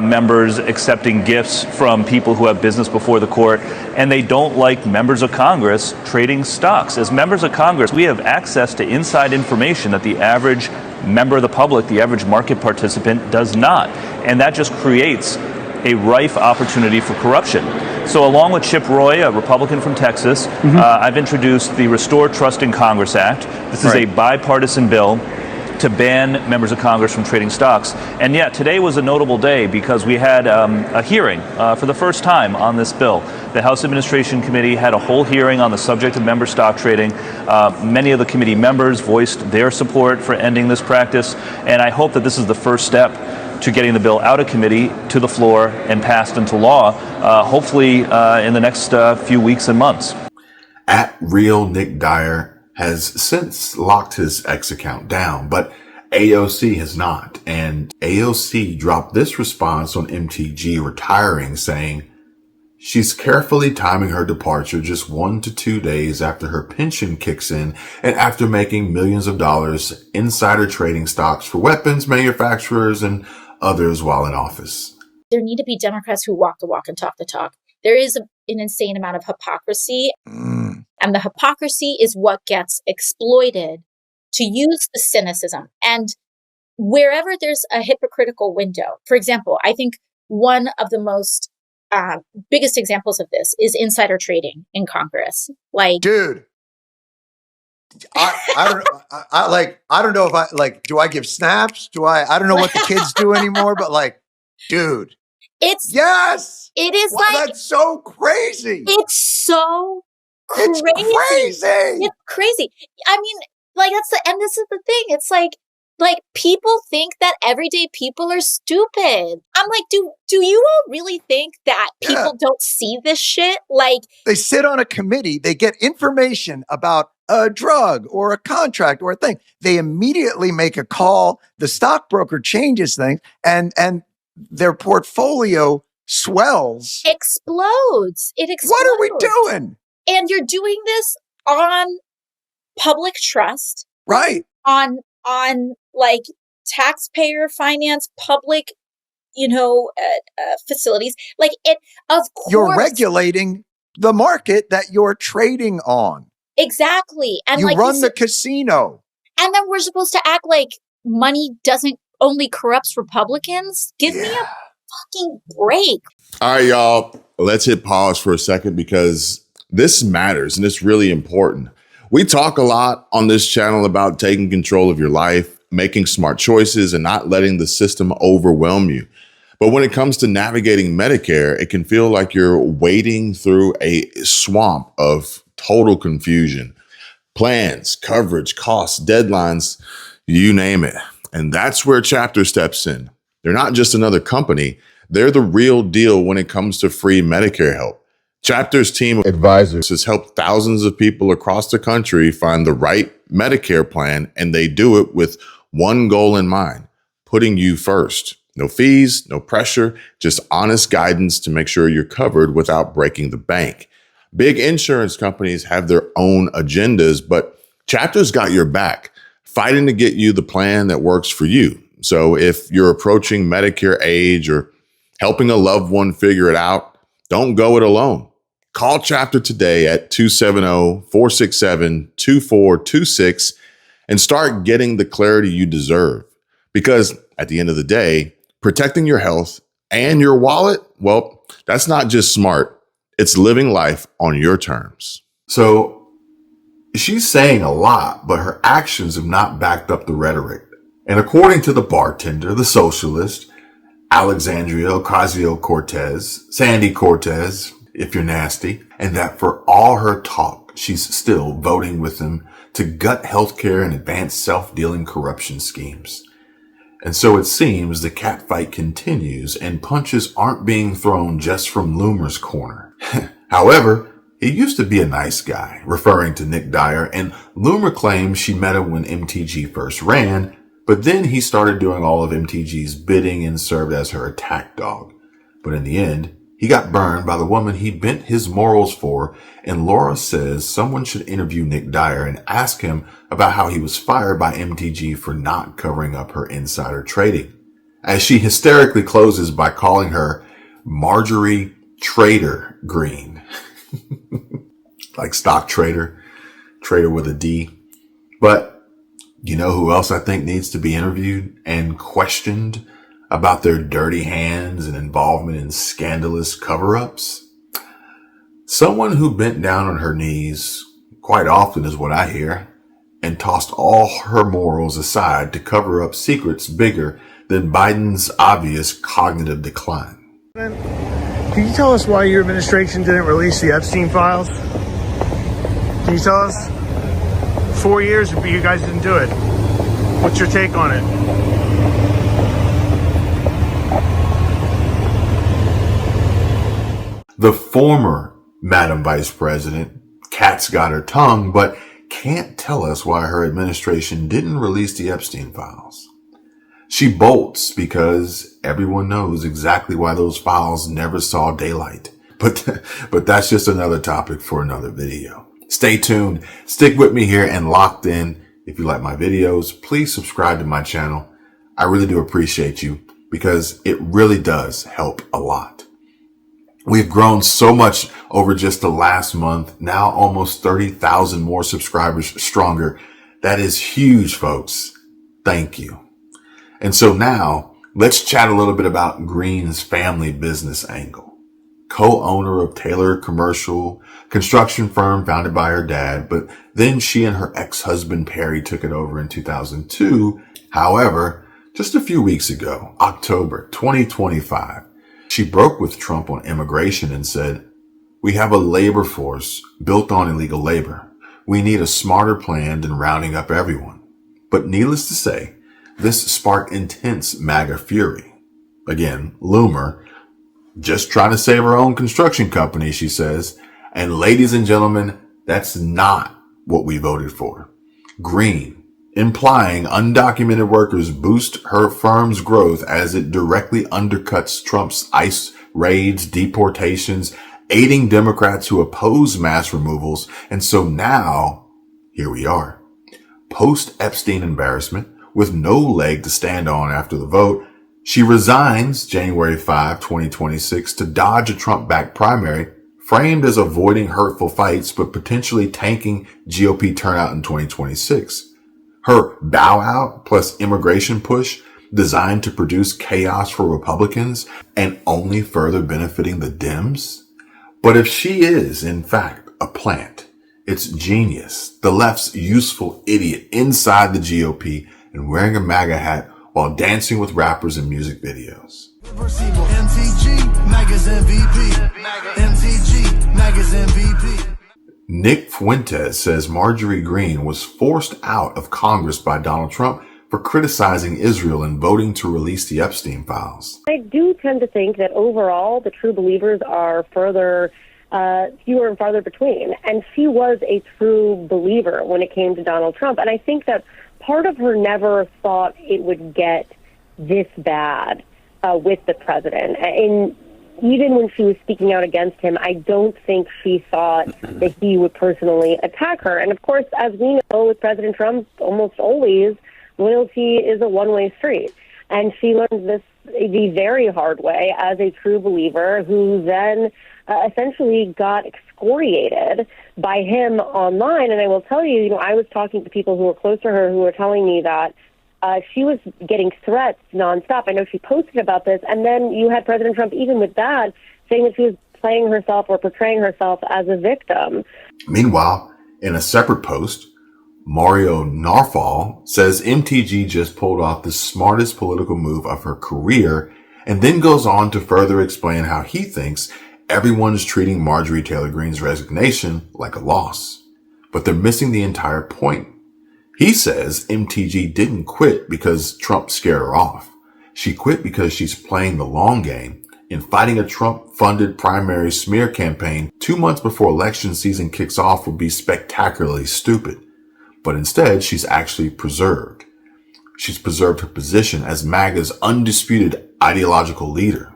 members accepting gifts from people who have business before the court, and they don't like members of Congress trading stocks. As members of Congress, we have access to inside information that the average member of the public, the average market participant, does not. And that just creates a rife opportunity for corruption. So along with Chip Roy, a Republican from Texas, I've introduced the Restore Trust in Congress Act. This is a bipartisan bill to ban members of Congress from trading stocks. And yet today was a notable day because we had a hearing for the first time on this bill. The House Administration Committee had a whole hearing on the subject of member stock trading. Many of the committee members voiced their support for ending this practice, and I hope that this is the first step to getting the bill out of committee to the floor and passed into law, hopefully in the next few weeks and months. At Real Nick Dyer has since locked his X account down, but AOC has not. And AOC dropped this response on MTG retiring, saying she's carefully timing her departure just 1 to 2 days after her pension kicks in and after making millions of dollars insider trading stocks for weapons manufacturers and others while in office. There need to be Democrats who walk the walk and talk the talk. There is an insane amount of hypocrisy. And the hypocrisy is what gets exploited to use the cynicism. And wherever there's a hypocritical window, for example, I think one of the most biggest examples of this is insider trading in Congress. Like, dude, I don't know if I do I give snaps? I don't know what the kids do anymore, but like, dude, it is that's so crazy. It's so crazy. It's crazy. It's crazy. I mean, like and this is the thing. It's like people think that everyday people are stupid. I'm like, do you all really think that people don't see this shit? Like, they sit on a committee, they get information about a drug or a contract or a thing, they immediately make a call. The stockbroker changes things and their portfolio swells. Explodes. It explodes. What are we doing? And you're doing this on public trust. Right. On like taxpayer finance, public, facilities. Like it, of course. You're regulating the market that you're trading on. Exactly. And you like run the casino. And then we're supposed to act like money doesn't only corrupts Republicans? Give me a fucking break. All right, y'all. Let's hit pause for a second because this matters and it's really important. We talk a lot on this channel about taking control of your life, making smart choices, and not letting the system overwhelm you. But when it comes to navigating Medicare, it can feel like you're wading through a swamp of total confusion. Plans, coverage, costs, deadlines, you name it. And that's where Chapter steps in. They're not just another company. They're the real deal when it comes to free Medicare help. Chapter's team of advisors has helped thousands of people across the country find the right Medicare plan, and they do it with one goal in mind, putting you first. No fees, no pressure, just honest guidance to make sure you're covered without breaking the bank. Big insurance companies have their own agendas, but Chapter's got your back, fighting to get you the plan that works for you. So if you're approaching Medicare age or helping a loved one figure it out, don't go it alone. Call Chapter today at 270-467-2426 and start getting the clarity you deserve. Because at the end of the day, protecting your health and your wallet, well, that's not just smart. It's living life on your terms. So she's saying a lot, but her actions have not backed up the rhetoric. And according to the bartender, the socialist, Alexandria Ocasio-Cortez, Sandy Cortez, if you're nasty, and that for all her talk, she's still voting with them to gut healthcare and advance self-dealing corruption schemes. And so it seems the catfight continues and punches aren't being thrown just from Loomer's corner. However, he used to be a nice guy, referring to Nick Dyer, and Loomer claims she met him when MTG first ran, but then he started doing all of MTG's bidding and served as her attack dog. But in the end, he got burned by the woman he bent his morals for, and Laura says someone should interview Nick Dyer and ask him about how he was fired by MTG for not covering up her insider trading. As she hysterically closes by calling her Marjorie Trader Green. Like stock trader with a D. But you know who else I think needs to be interviewed and questioned about their dirty hands and involvement in scandalous cover-ups? Someone who bent down on her knees, quite often is what I hear, and tossed all her morals aside to cover up secrets bigger than Biden's obvious cognitive decline. Can you tell us why your administration didn't release the Epstein files? Can you tell us? 4 years, but you guys didn't do it. What's your take on it? The former Madam Vice President, cat's got her tongue, but can't tell us why her administration didn't release the Epstein files. She bolts because everyone knows exactly why those files never saw daylight. But that's just another topic for another video. Stay tuned. Stick with me here and locked in. If you like my videos, please subscribe to my channel. I really do appreciate you because it really does help a lot. We've grown so much over just the last month, now almost 30,000 more subscribers stronger. That is huge, folks. Thank you. And so now let's chat a little bit about Green's family business angle. Co-owner of Taylor Commercial, construction firm founded by her dad, but then she and her ex-husband Perry took it over in 2002. However, just a few weeks ago, October 2025, she broke with Trump on immigration and said, "We have a labor force built on illegal labor. We need a smarter plan than rounding up everyone." But needless to say, this sparked intense MAGA fury. Again, Loomer, just trying to save her own construction company, she says. And ladies and gentlemen, that's not what we voted for. Green, implying undocumented workers boost her firm's growth as it directly undercuts Trump's ICE raids, deportations, aiding Democrats who oppose mass removals. And so now, here we are. Post-Epstein embarrassment, with no leg to stand on after the vote, she resigns January 5, 2026 to dodge a Trump-backed primary, framed as avoiding hurtful fights but potentially tanking GOP turnout in 2026. Her bow out plus immigration push designed to produce chaos for Republicans and only further benefiting the Dems? But if she is, in fact, a plant, it's genius, the left's useful idiot inside the GOP and wearing a MAGA hat while dancing with rappers in music videos. MTG, MAGA's MVP. MTG, MAGA's MVP. Nick Fuentes says Marjorie Greene was forced out of Congress by Donald Trump for criticizing Israel and voting to release the Epstein files. I do tend to think that overall the true believers are fewer and farther between. And she was a true believer when it came to Donald Trump. And I think that part of her never thought it would get this bad with the president. And even when she was speaking out against him, I don't think she thought that he would personally attack her. And of course, as we know with President Trump, almost always loyalty is a one-way street. And she learned this the very hard way as a true believer who then essentially got excoriated by him online. And I will tell you, I was talking to people who were close to her who were telling me that she was getting threats nonstop. I know she posted about this. And then you had President Trump, even with that, saying that she was playing herself or portraying herself as a victim. Meanwhile, in a separate post, Mario Narfal says MTG just pulled off the smartest political move of her career and then goes on to further explain how he thinks everyone's treating Marjorie Taylor Greene's resignation like a loss. But they're missing the entire point. He says MTG didn't quit because Trump scared her off. She quit because she's playing the long game in fighting a Trump-funded primary smear campaign 2 months before election season kicks off would be spectacularly stupid. But instead, she's actually preserved. She's preserved her position as MAGA's undisputed ideological leader.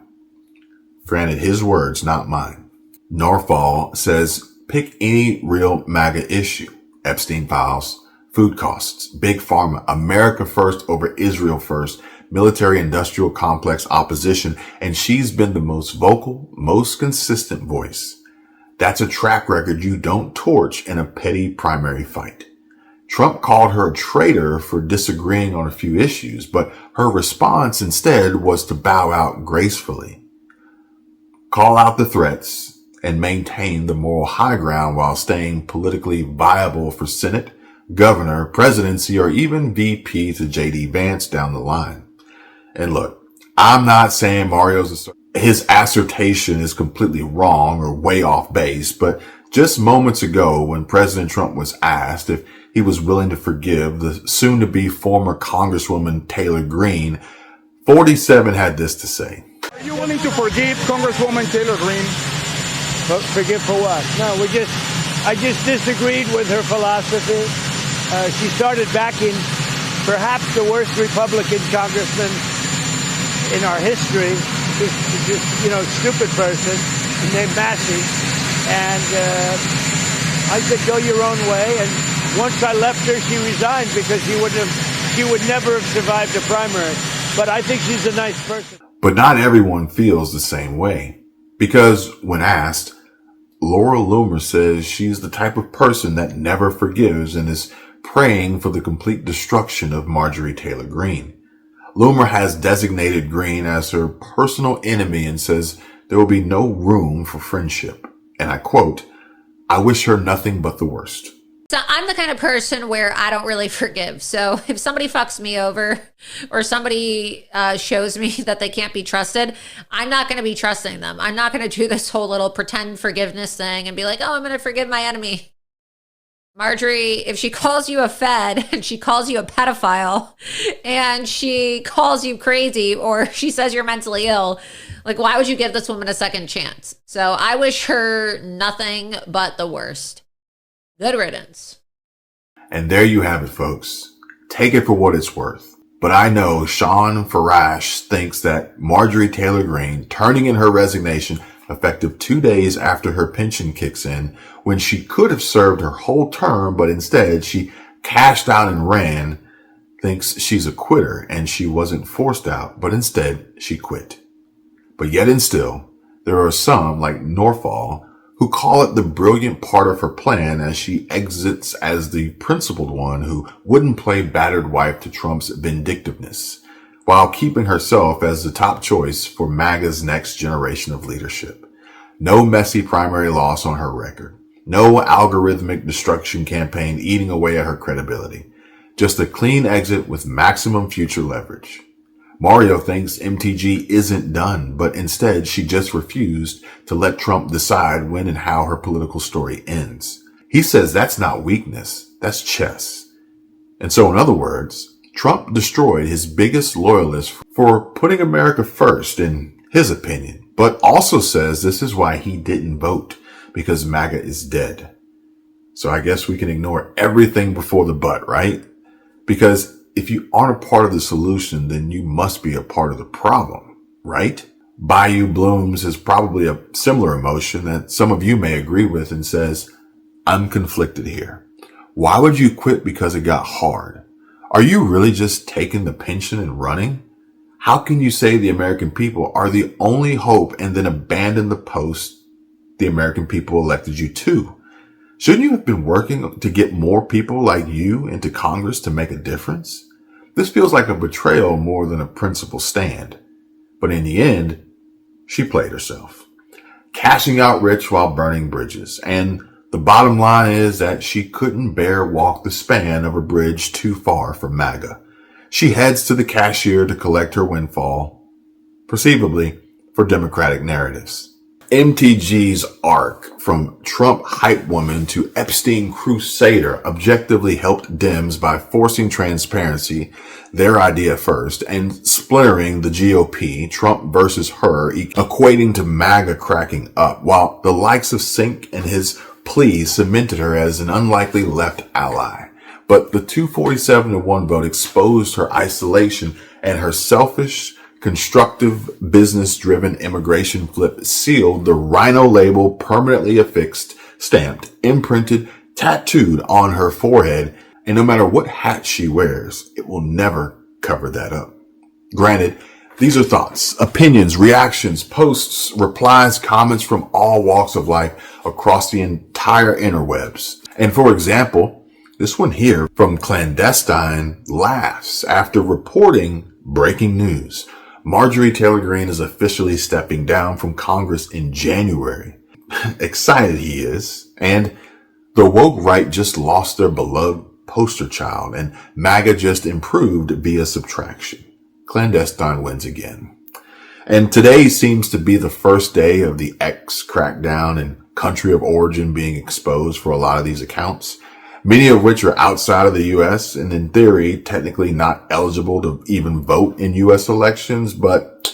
Granted, his words, not mine. Norfall says, pick any real MAGA issue. Epstein files, food costs, big pharma, America first over Israel first, military-industrial complex opposition, and she's been the most vocal, most consistent voice. That's a track record you don't torch in a petty primary fight. Trump called her a traitor for disagreeing on a few issues, but her response instead was to bow out gracefully, call out the threats, and maintain the moral high ground while staying politically viable for Senate, governor, presidency, or even VP to J.D. Vance down the line. And look, I'm not saying his assertion is completely wrong or way off base, but just moments ago when President Trump was asked if he was willing to forgive the soon-to-be former Congresswoman Taylor Greene, 47 had this to say. Are you willing to forgive Congresswoman Taylor Greene? Forgive for what? No, I just disagreed with her philosophy. She started backing perhaps the worst Republican congressman in our history, just stupid person named Massey. And I said, go your own way. And once I left her, she resigned because she would never have survived a primary. But I think she's a nice person. But not everyone feels the same way. Because when asked, Laura Loomer says she's the type of person that never forgives and is praying for the complete destruction of Marjorie Taylor Greene. Loomer has designated Greene as her personal enemy and says there will be no room for friendship. And I quote, I wish her nothing but the worst. So I'm the kind of person where I don't really forgive. So if somebody fucks me over or somebody shows me that they can't be trusted, I'm not going to be trusting them. I'm not going to do this whole little pretend forgiveness thing and be like, oh, I'm going to forgive my enemy. Marjorie, if she calls you a fed and she calls you a pedophile and she calls you crazy or she says you're mentally ill, like, why would you give this woman a second chance? So I wish her nothing but the worst. Good riddance. And there you have it, folks. Take it for what it's worth. But I know Sean Farash thinks that Marjorie Taylor Greene turning in her resignation effective 2 days after her pension kicks in, when she could have served her whole term, but instead she cashed out and ran, thinks she's a quitter and she wasn't forced out, but instead she quit. But yet and still, there are some, like Norfall, who call it the brilliant part of her plan as she exits as the principled one who wouldn't play battered wife to Trump's vindictiveness, while keeping herself as the top choice for MAGA's next generation of leadership. No messy primary loss on her record. No algorithmic destruction campaign eating away at her credibility. Just a clean exit with maximum future leverage. Mario thinks MTG isn't done, but instead she just refused to let Trump decide when and how her political story ends. He says that's not weakness, that's chess. And so in other words, Trump destroyed his biggest loyalist for putting America first, in his opinion, but also says this is why he didn't vote, because MAGA is dead. So I guess we can ignore everything before the but, right? Because if you aren't a part of the solution, then you must be a part of the problem, right? Bayou Blooms has probably a similar emotion that some of you may agree with and says, I'm conflicted here. Why would you quit because it got hard? Are you really just taking the pension and running? How can you say the American people are the only hope and then abandon the post the American people elected you to? Shouldn't you have been working to get more people like you into Congress to make a difference? This feels like a betrayal more than a principled stand. But in the end, she played herself, cashing out rich while burning bridges. And the bottom line is that she couldn't bear walk the span of a bridge too far from MAGA. She heads to the cashier to collect her windfall, perceivably for Democratic narratives. MTG's arc from Trump hype woman to Epstein crusader objectively helped Dems by forcing transparency, their idea first, and splintering the GOP, Trump versus her, equating to MAGA cracking up, while the likes of Sink and his plea cemented her as an unlikely left ally. But the 247-1 vote exposed her isolation, and her selfish, constructive, business-driven immigration flip sealed the Rhino label permanently affixed, stamped, imprinted, tattooed on her forehead, and no matter what hat she wears, it will never cover that up. Granted, these are thoughts, opinions, reactions, posts, replies, comments from all walks of life across the entire interwebs. And for example, this one here from Clandestine laughs after reporting breaking news. Marjorie Taylor Greene is officially stepping down from Congress in January. Excited he is. And the woke right just lost their beloved poster child, and MAGA just improved via subtraction. Clandestine wins again. And today seems to be the first day of the X crackdown and country of origin being exposed for a lot of these accounts, many of which are outside of the U.S. and in theory technically not eligible to even vote in U.S. elections. But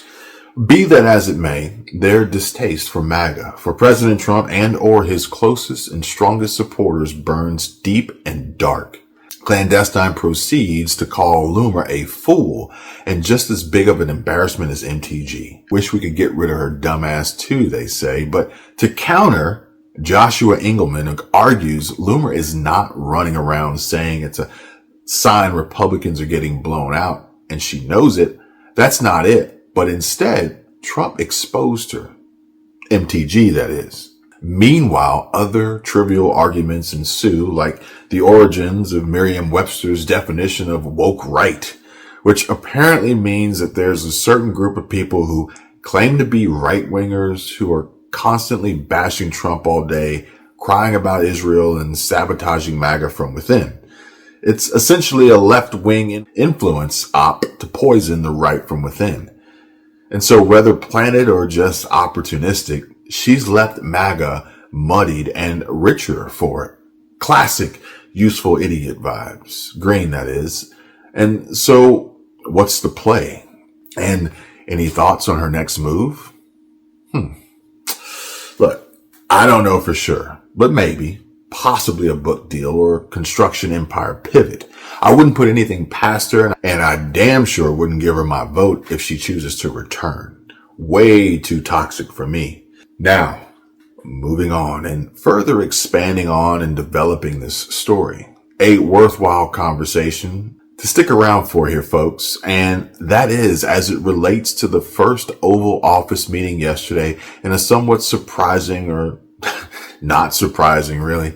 be that as it may, their distaste for MAGA, for President Trump and or his closest and strongest supporters burns deep and dark. Clandestine proceeds to call Loomer a fool and just as big of an embarrassment as MTG. Wish we could get rid of her dumbass too, they say. But to counter, Joshua Engelman argues Loomer is not running around saying it's a sign Republicans are getting blown out and she knows it. That's not it. But instead, Trump exposed her. MTG, that is. Meanwhile, other trivial arguments ensue, like the origins of Merriam-Webster's definition of woke right, which apparently means that there's a certain group of people who claim to be right-wingers who are constantly bashing Trump all day, crying about Israel and sabotaging MAGA from within. It's essentially a left-wing influence op to poison the right from within. And so whether planted or just opportunistic, she's left MAGA muddied and richer for it. Classic useful idiot vibes. Green, that is. And so what's the play? And any thoughts on her next move? Look, I don't know for sure, but maybe. possibly a book deal or construction empire pivot. I wouldn't put anything past her, and I damn sure wouldn't give her my vote if she chooses to return. Way too toxic for me. Now, moving on and further expanding on and developing this story. A worthwhile conversation to stick around for here, folks. And that is as it relates to the first Oval Office meeting yesterday in a somewhat surprising, or not surprising really,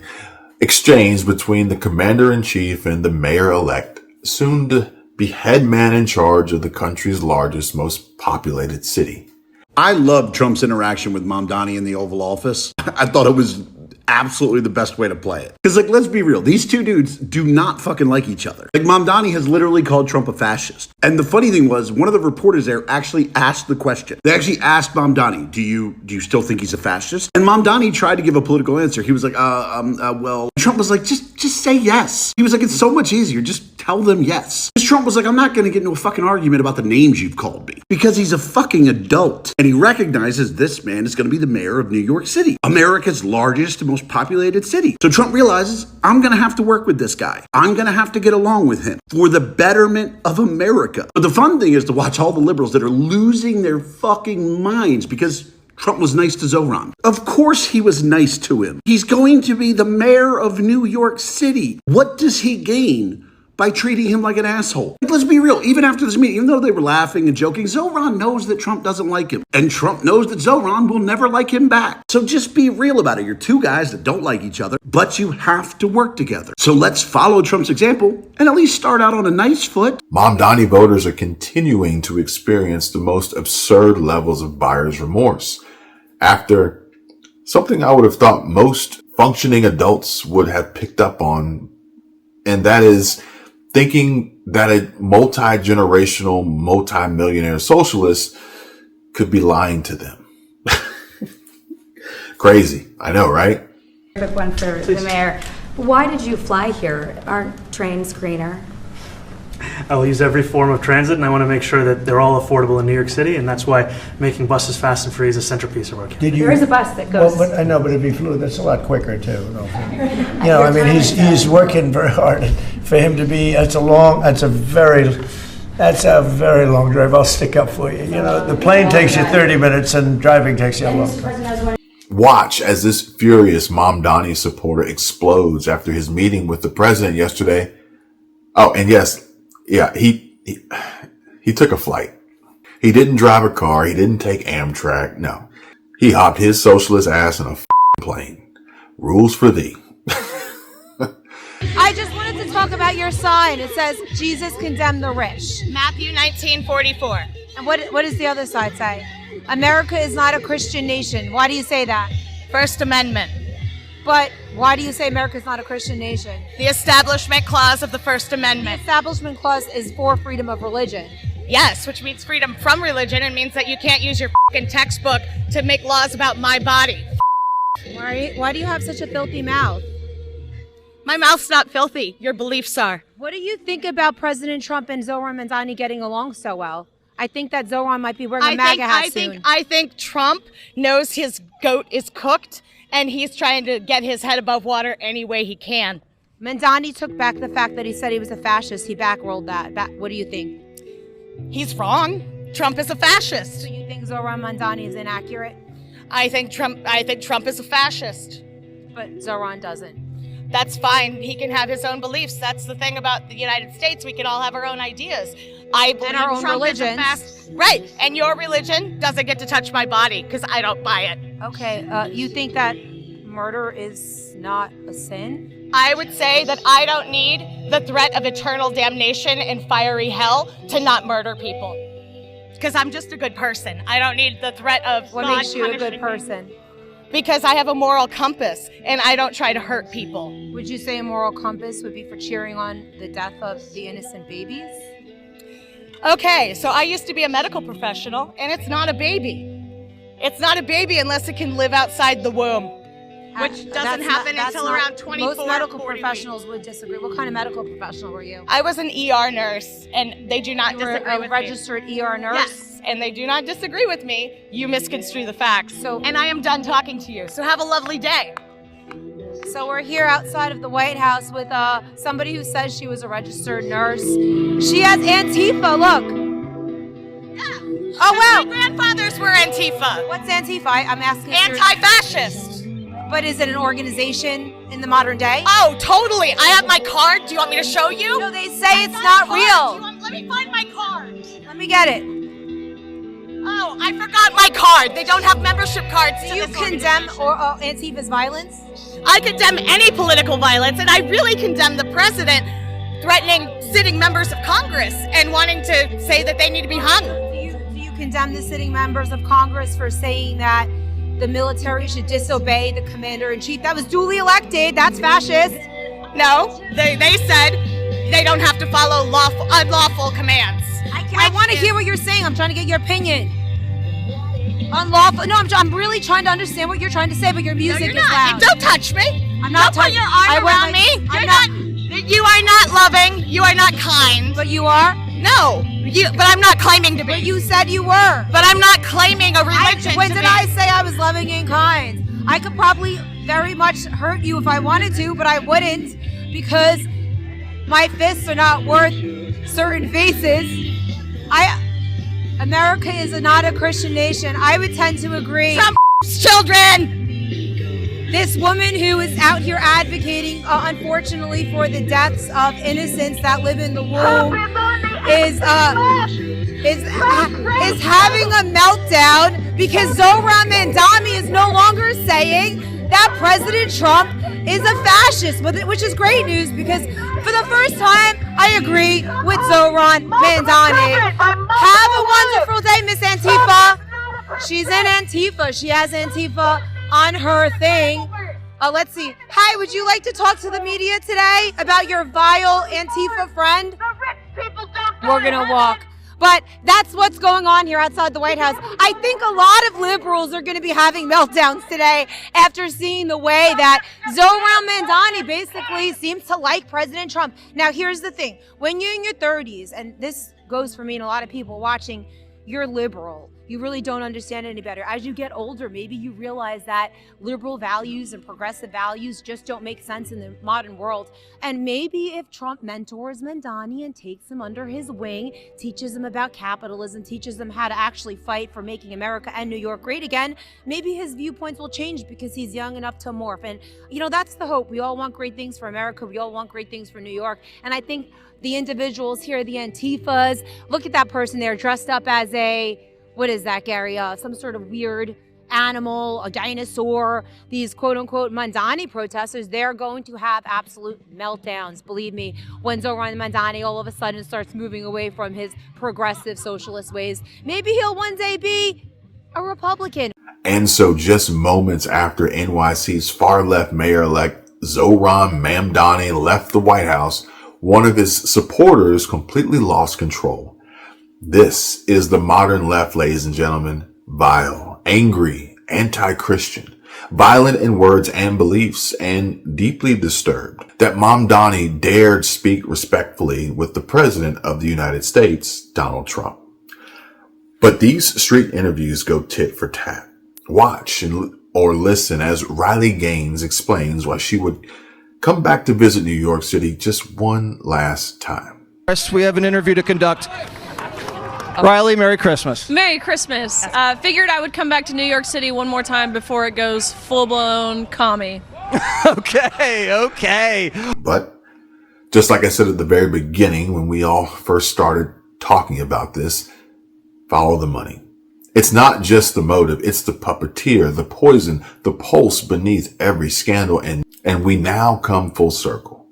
exchange between the commander-in-chief and the mayor-elect, soon to be head man in charge of the country's largest, most populated city. I love Trump's interaction with Mamdani in the Oval Office. I thought it was absolutely the best way to play it. Because, like, let's be real. These two dudes do not fucking like each other. Like, Mamdani has literally called Trump a fascist. And the funny thing was, one of the reporters there actually asked the question. They actually asked Mamdani, do you still think he's a fascist? And Mamdani tried to give a political answer. He was like, well, Trump was like, just say yes. He was like, it's so much easier. Just tell them yes. Because Trump was like, I'm not going to get into a fucking argument about the names you've called me. Because he's a fucking adult. And he recognizes this man is going to be the mayor of New York City, America's largest and most populated city. So Trump realizes, I'm going to have to work with this guy. I'm going to have to get along with him for the betterment of America. But the fun thing is to watch all the liberals that are losing their fucking minds because Trump was nice to Zoran. Of course he was nice to him. He's going to be the mayor of New York City. What does he gain by treating him like an asshole? Like, let's be real. Even after this meeting, even though they were laughing and joking, Zoran knows that Trump doesn't like him. And Trump knows that Zoran will never like him back. So just be real about it. You're two guys that don't like each other, but you have to work together. So let's follow Trump's example and at least start out on a nice foot. Mamdani voters are continuing to experience the most absurd levels of buyer's remorse after something I would have thought most functioning adults would have picked up on, and that is thinking that a multi-generational, multi-millionaire socialist could be lying to them. Crazy. I know, right? Quick one for the mayor. Why did you fly here? Aren't trains greener? I'll use every form of transit, and I want to make sure that they're all affordable in New York City, and that's why making buses fast and free is a centerpiece of our campaign. There is a bus that goes. Well, but I know, but it'd be fluid. That's a lot quicker too. You know, I mean, he's working very hard for him to be. That's a very long drive. I'll stick up for you. You know, the plane takes you 30 minutes, and driving takes you a long time. Watch as this furious Mamdani supporter explodes after his meeting with the president yesterday. Oh, and yes, yeah, he took a flight. He didn't drive a car. He didn't take Amtrak. No, he hopped his socialist ass in a plane. Rules for thee. I just wanted to talk about your sign. It says, Jesus condemned the rich. Matthew 19:44. And what does the other side say? America is not a Christian nation. Why do you say that? First Amendment. But why do you say America is not a Christian nation? The Establishment Clause of the First Amendment. The Establishment Clause is for freedom of religion. Yes, which means freedom from religion and means that you can't use your fucking textbook to make laws about my body. Why do you have such a filthy mouth? My mouth's not filthy. Your beliefs are. What do you think about President Trump and Zoran Mamdani getting along so well? I think that Zoran might be wearing a MAGA hat soon. I think Trump knows his goat is cooked, and he's trying to get his head above water any way he can. Mamdani took back the fact that he said he was a fascist. He backrolled that. What do you think? He's wrong. Trump is a fascist. So you think Zoran Mamdani is inaccurate? I think Trump is a fascist. But Zoran doesn't. That's fine. He can have his own beliefs. That's the thing about the United States. We can all have our own ideas. I believe and our own Trump religions. Right. And your religion doesn't get to touch my body because I don't buy it. Okay. You think that murder is not a sin? I would say that I don't need the threat of eternal damnation and fiery hell to not murder people. Because I'm just a good person. I don't need the threat of What God makes you a good punishing me. person? Because I have a moral compass and I don't try to hurt people. Would you say a moral compass would be for cheering on the death of the innocent babies? Okay, so I used to be a medical professional, and it's not a baby. It's not a baby unless it can live outside the womb, which doesn't happen until around 24, Most medical 40 professionals weeks. would disagree. What kind of medical professional were you? I was an ER nurse, and they do not You were disagree a with registered ER nurse? Yes, and they do not disagree with me. You misconstrue the facts. And I am done talking to you, so have a lovely day. So we're here outside of the White House with somebody who says she was a registered nurse. She has Antifa, look. Yeah. Oh, wow. My grandfathers were Antifa. What's Antifa? I'm asking. Anti-fascist. But is it an organization in the modern day? Oh, totally. I have my card. Do you want me to show you? No, they say it's not real. Let me find my card. Let me get it. Oh, I forgot my card. They don't have membership cards. Do you condemn Antifa's violence? I condemn any political violence, and I really condemn the president threatening sitting members of Congress and wanting to say that they need to be hung. Do you condemn the sitting members of Congress for saying that the military should disobey the commander-in-chief that was duly elected? That's fascist. No, they said they don't have to follow unlawful commands. I want to hear what you're saying. I'm trying to get your opinion. Unlawful. No, I'm really trying to understand what you're trying to say, but your music is loud. Don't touch me. I'm not touching. Don't put your arm around me. You are not loving. You are not kind. But you are? No. But I'm not claiming to be. But you said you were. But I'm not claiming a religion. When did I say I was loving and kind? I could probably very much hurt you if I wanted to, but I wouldn't, because my fists are not worth certain faces. America is not a Christian nation. I would tend to agree. Some children! This woman who is out here advocating, unfortunately, for the deaths of innocents that live in the womb is having a meltdown because Zohran Mamdani is no longer saying that President Trump is a fascist, which is great news because for the first time, I agree with Zohran Mamdani. Have a wonderful day, Miss Antifa. She's in Antifa. She has Antifa on her thing. Let's see. Hi, would you like to talk to the media today about your vile Antifa friend? We're going to walk. But that's what's going on here outside the White House. I think a lot of liberals are going to be having meltdowns today after seeing the way that Zohran Mamdani basically seems to like President Trump. Now, here's the thing. When you're in your 30s, and this goes for me and a lot of people watching, you're liberal. You really don't understand any better. As you get older, maybe you realize that liberal values and progressive values just don't make sense in the modern world. And maybe if Trump mentors Mamdani and takes him under his wing, teaches him about capitalism, teaches him how to actually fight for making America and New York great again, maybe his viewpoints will change because he's young enough to morph. And, you know, that's the hope. We all want great things for America. We all want great things for New York. And I think the individuals here, the Antifas, look at that person there dressed up as what is that, Gary? Some sort of weird animal, a dinosaur. These quote-unquote Mamdani protesters, they're going to have absolute meltdowns, believe me, when Zohran Mamdani all of a sudden starts moving away from his progressive socialist ways. Maybe he'll one day be a Republican. And so just moments after NYC's far-left mayor-elect Zohran Mamdani left the White House, one of his supporters completely lost control. This is the modern left, ladies and gentlemen. Vile, angry, anti-Christian, violent in words and beliefs, and deeply disturbed that Mamdani dared speak respectfully with the President of the United States, Donald Trump. But these street interviews go tit for tat. Watch or listen as Riley Gaines explains why she would come back to visit New York City just one last time. We have an interview to conduct. Riley, Merry Christmas. Merry Christmas. Figured I would come back to New York City one more time before it goes full-blown commie. Okay. But just like I said at the very beginning, when we all first started talking about this, follow the money. It's not just the motive, it's the puppeteer, the poison, the pulse beneath every scandal. And we now come full circle.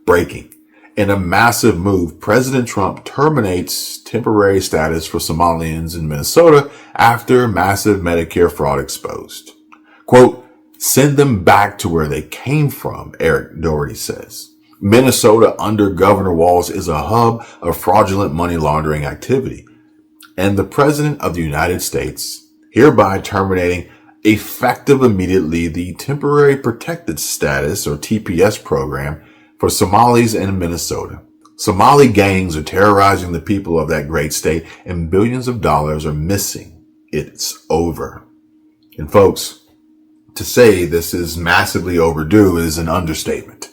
Breaking. In a massive move, President Trump terminates temporary status for Somalians in Minnesota after massive Medicare fraud exposed. Quote, send them back to where they came from, Eric Doherty says. Minnesota under Governor Walz is a hub of fraudulent money laundering activity. And the President of the United States hereby terminating effective immediately the Temporary Protected Status or TPS program for Somalis in Minnesota. Somali gangs are terrorizing the people of that great state and billions of dollars are missing. It's over. And folks, To say this is massively overdue is an understatement.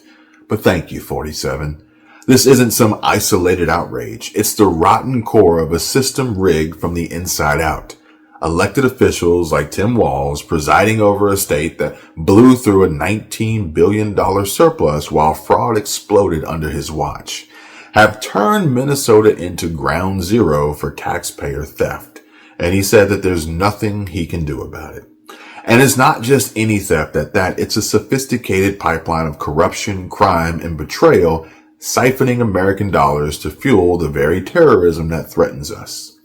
But thank you, 47. This isn't some isolated outrage. It's the rotten core of a system rigged from the inside out. Elected officials like Tim Walz presiding over a state that blew through a $19 billion surplus while fraud exploded under his watch have turned Minnesota into ground zero for taxpayer theft. And he said that there's nothing he can do about it. And it's not just any theft at that. It's a sophisticated pipeline of corruption, crime, and betrayal, siphoning American dollars to fuel the very terrorism that threatens us.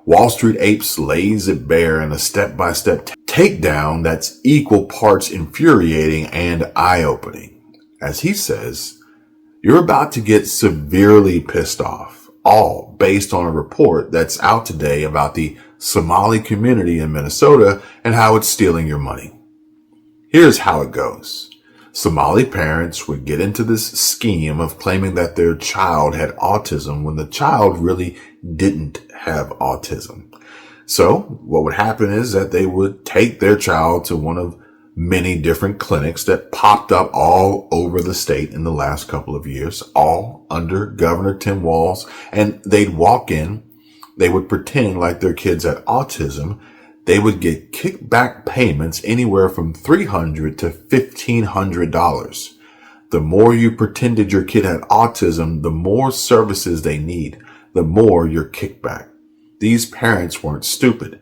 Wall Street Apes lays it bare in a step-by-step takedown that's equal parts infuriating and eye-opening. As he says, you're about to get severely pissed off, all based on a report that's out today about the Somali community in Minnesota and how it's stealing your money. Here's how it goes. Somali parents would get into this scheme of claiming that their child had autism when the child really didn't have autism. So what would happen is that they would take their child to one of many different clinics that popped up all over the state in the last couple of years, all under Governor Tim Walz, and they'd walk in, they would pretend like their kids had autism. They would get kickback payments anywhere from $300 to $1,500. The more you pretended your kid had autism, the more services they need, the more your kickback. These parents weren't stupid.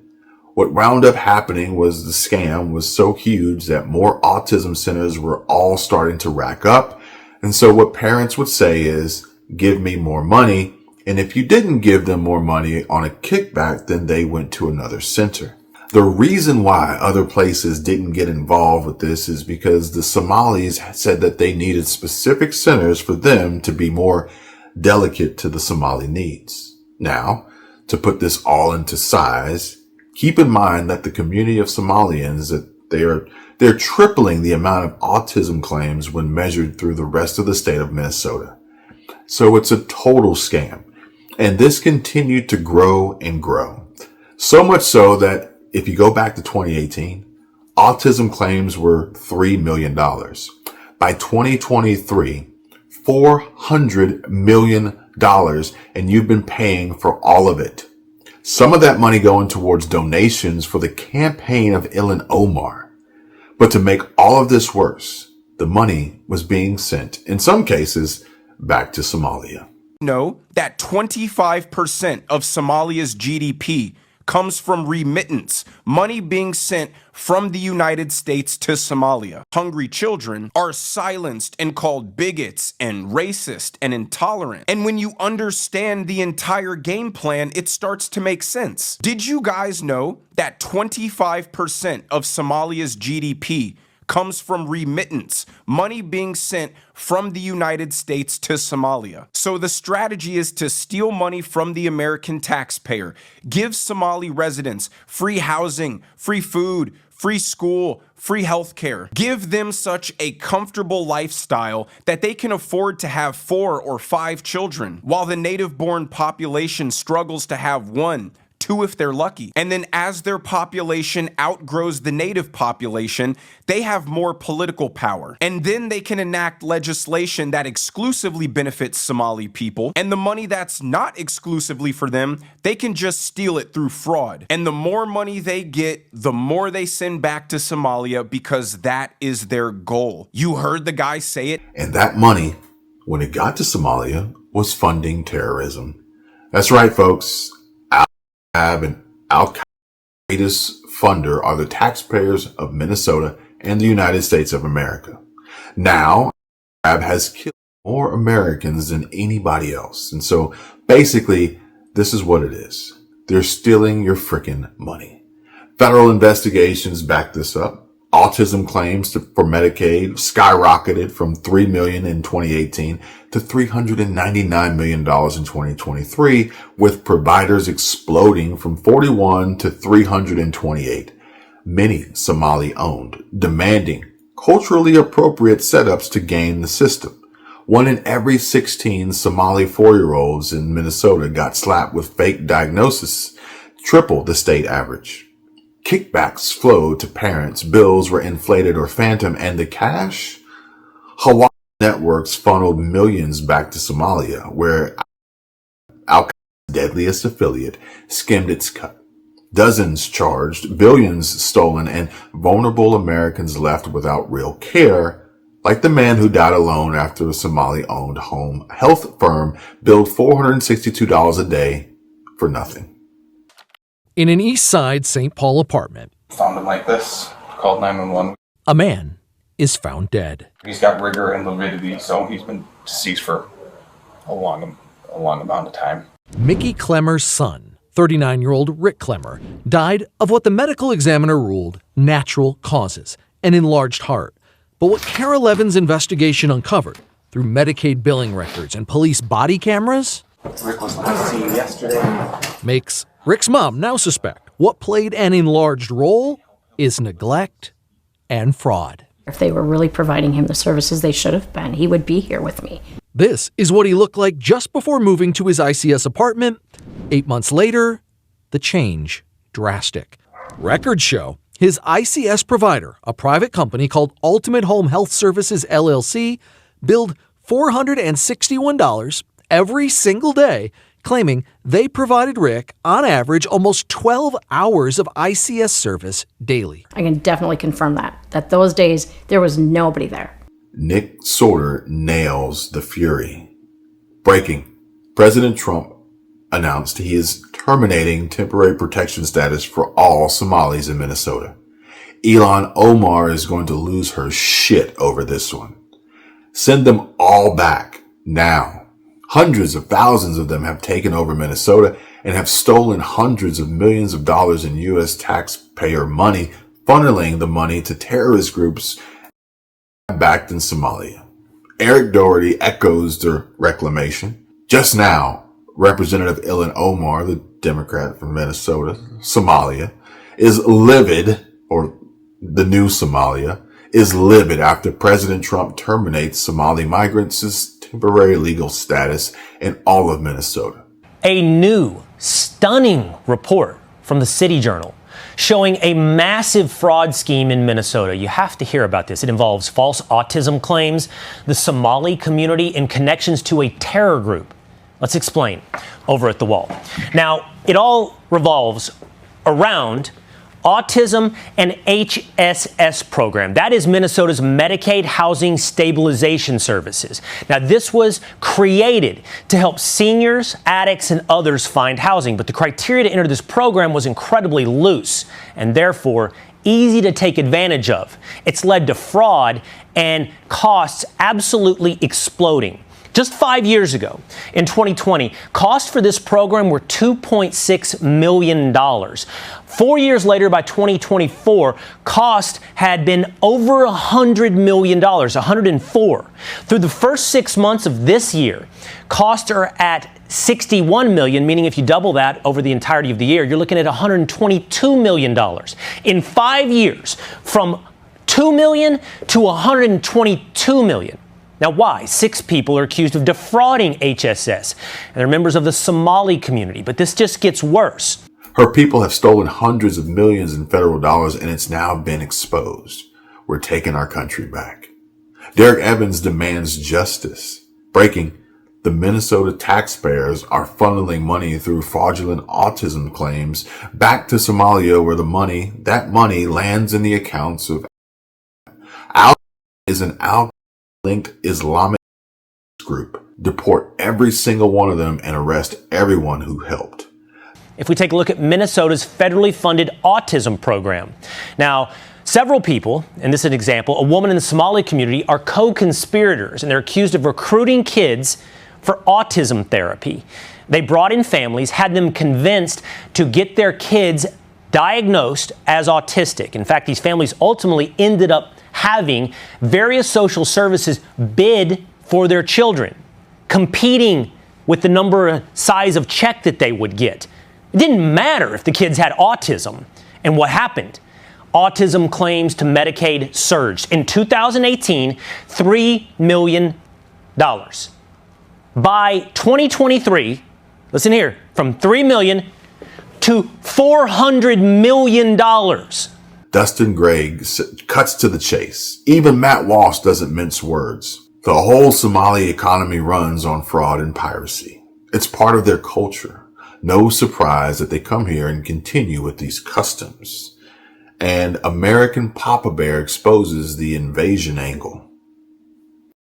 What wound up happening was the scam was so huge that more autism centers were all starting to rack up. And so what parents would say is, give me more money. And if you didn't give them more money on a kickback, then they went to another center. The reason why other places didn't get involved with this is because the Somalis said that they needed specific centers for them to be more delicate to the Somali needs. Now, to put this all into size, keep in mind that the community of Somalians, that they're tripling the amount of autism claims when measured through the rest of the state of Minnesota. So it's a total scam. And this continued to grow and grow. So much so that if you go back to 2018, autism claims were $3 million. By 2023, $400 million, and you've been paying for all of it. Some of that money going towards donations for the campaign of Ilhan Omar. But to make all of this worse, the money was being sent, in some cases, back to Somalia. Know that 25% of Somalia's GDP comes from remittance, money being sent from the United States to Somalia. Hungry children are silenced and called bigots and racist and intolerant. And when you understand the entire game plan, it starts to make sense. Did you guys know that 25% of Somalia's GDP comes from remittance, money being sent from the United States to Somalia? So the strategy is to steal money from the American taxpayer, give Somali residents free housing, free food, free school, free healthcare. Give them such a comfortable lifestyle that they can afford to have 4 or 5 children, while the native-born population struggles to have 1, 2 if they're lucky. And then as their population outgrows the native population, they have more political power. And then they can enact legislation that exclusively benefits Somali people. And the money that's not exclusively for them, they can just steal it through fraud. And the more money they get, the more they send back to Somalia, because that is their goal. You heard the guy say it. And that money, when it got to Somalia, was funding terrorism. That's right, folks. And Al-Qaeda's funder are the taxpayers of Minnesota and the United States of America. Now, Al-Qaeda has killed more Americans than anybody else. And so basically, this is what it is. They're stealing your frickin' money. Federal investigations back this up. Autism claims for Medicaid skyrocketed from $3 million in 2018 to $399 million in 2023, with providers exploding from 41 to 328. Many Somali-owned, demanding culturally appropriate setups to game the system. 1 in every 16 Somali 4-year-olds in Minnesota got slapped with fake diagnosis, triple the state average. Kickbacks flowed to parents, bills were inflated or phantom, and the cash? Hawaii networks funneled millions back to Somalia, where Al-Qaeda's deadliest affiliate skimmed its cut. Dozens charged, billions stolen, and vulnerable Americans left without real care, like the man who died alone after a Somali-owned home health firm billed $462 a day for nothing. In an East Side St. Paul apartment, Found him like this, called 911. a man is found dead. He's got rigor and lividity, so he's been deceased for a long amount of time. Mickey Clemmer's son, 39-year-old Rick Clemmer, died of what the medical examiner ruled natural causes, an enlarged heart. But what KARE 11's investigation uncovered through Medicaid billing records and police body cameras Rick was last seen yesterday. makes Rick's mom now suspect what played an enlarged role is neglect and fraud. If they were really providing him the services they should have been, he would be here with me. This is what he looked like just before moving to his ICS apartment. 8 months later, the change drastic. Records show his ICS provider, a private company called Ultimate Home Health Services LLC, billed $461 every single day, claiming they provided Rick, on average, almost 12 hours of ICS service daily. I can definitely confirm that those days there was nobody there. Nick Sorter nails the fury. Breaking. President Trump announced he is terminating temporary protection status for all Somalis in Minnesota. Ilhan Omar is going to lose her shit over this one. Send them all back now. Hundreds of thousands of them have taken over Minnesota and have stolen hundreds of millions of dollars in U.S. taxpayer money, funneling the money to terrorist groups backed in Somalia. Eric Doherty echoes the reclamation. Just now, Representative Ilhan Omar, the Democrat from Minnesota, Somalia, is livid, or the new Somalia, is livid after President Trump terminates Somali migrants' temporary legal status in all of Minnesota. A new, stunning report from the City Journal showing a massive fraud scheme in Minnesota. You have to hear about this. It involves false autism claims, the Somali community, and connections to a terror group. Let's explain over at The Wall. Now, it all revolves around Autism and HSS program. That is Minnesota's Medicaid Housing Stabilization Services. Now, this was created to help seniors, addicts, and others find housing, but the criteria to enter this program was incredibly loose and therefore easy to take advantage of. It's led to fraud and costs absolutely exploding. Just 5 years ago, in 2020, costs for this program were $2.6 million. 4 years later, by 2024, cost had been over $100 million, 104. Through the first 6 months of this year, costs are at $61 million, meaning if you double that over the entirety of the year, you're looking at $122 million. In 5 years, from $2 million to $122 million. Now, why? 6 people are accused of defrauding HSS, and they're members of the Somali community, but this just gets worse. Her people have stolen hundreds of millions in federal dollars, and it's now been exposed. We're taking our country back. Derek Evans demands justice. Breaking. The Minnesota taxpayers are funneling money through fraudulent autism claims back to Somalia, where that money lands in the accounts of linked Islamic group. Deport every single one of them and arrest everyone who helped. If we take a look at Minnesota's federally funded autism program. Now, several people, and this is an example, a woman in the Somali community, are co-conspirators, and they're accused of recruiting kids for autism therapy. They brought in families, had them convinced to get their kids diagnosed as autistic. In fact, these families ultimately ended up having various social services bid for their children, competing with the number size of check that they would get. It didn't matter if the kids had autism. And what happened? Autism claims to Medicaid surged. In 2018, $3 million. By 2023, listen here, from $3 million to $400 million. Dustin Gray cuts to the chase. Even Matt Walsh doesn't mince words. The whole Somali economy runs on fraud and piracy. It's part of their culture. No surprise that they come here and continue with these customs. And American Papa Bear exposes the invasion angle.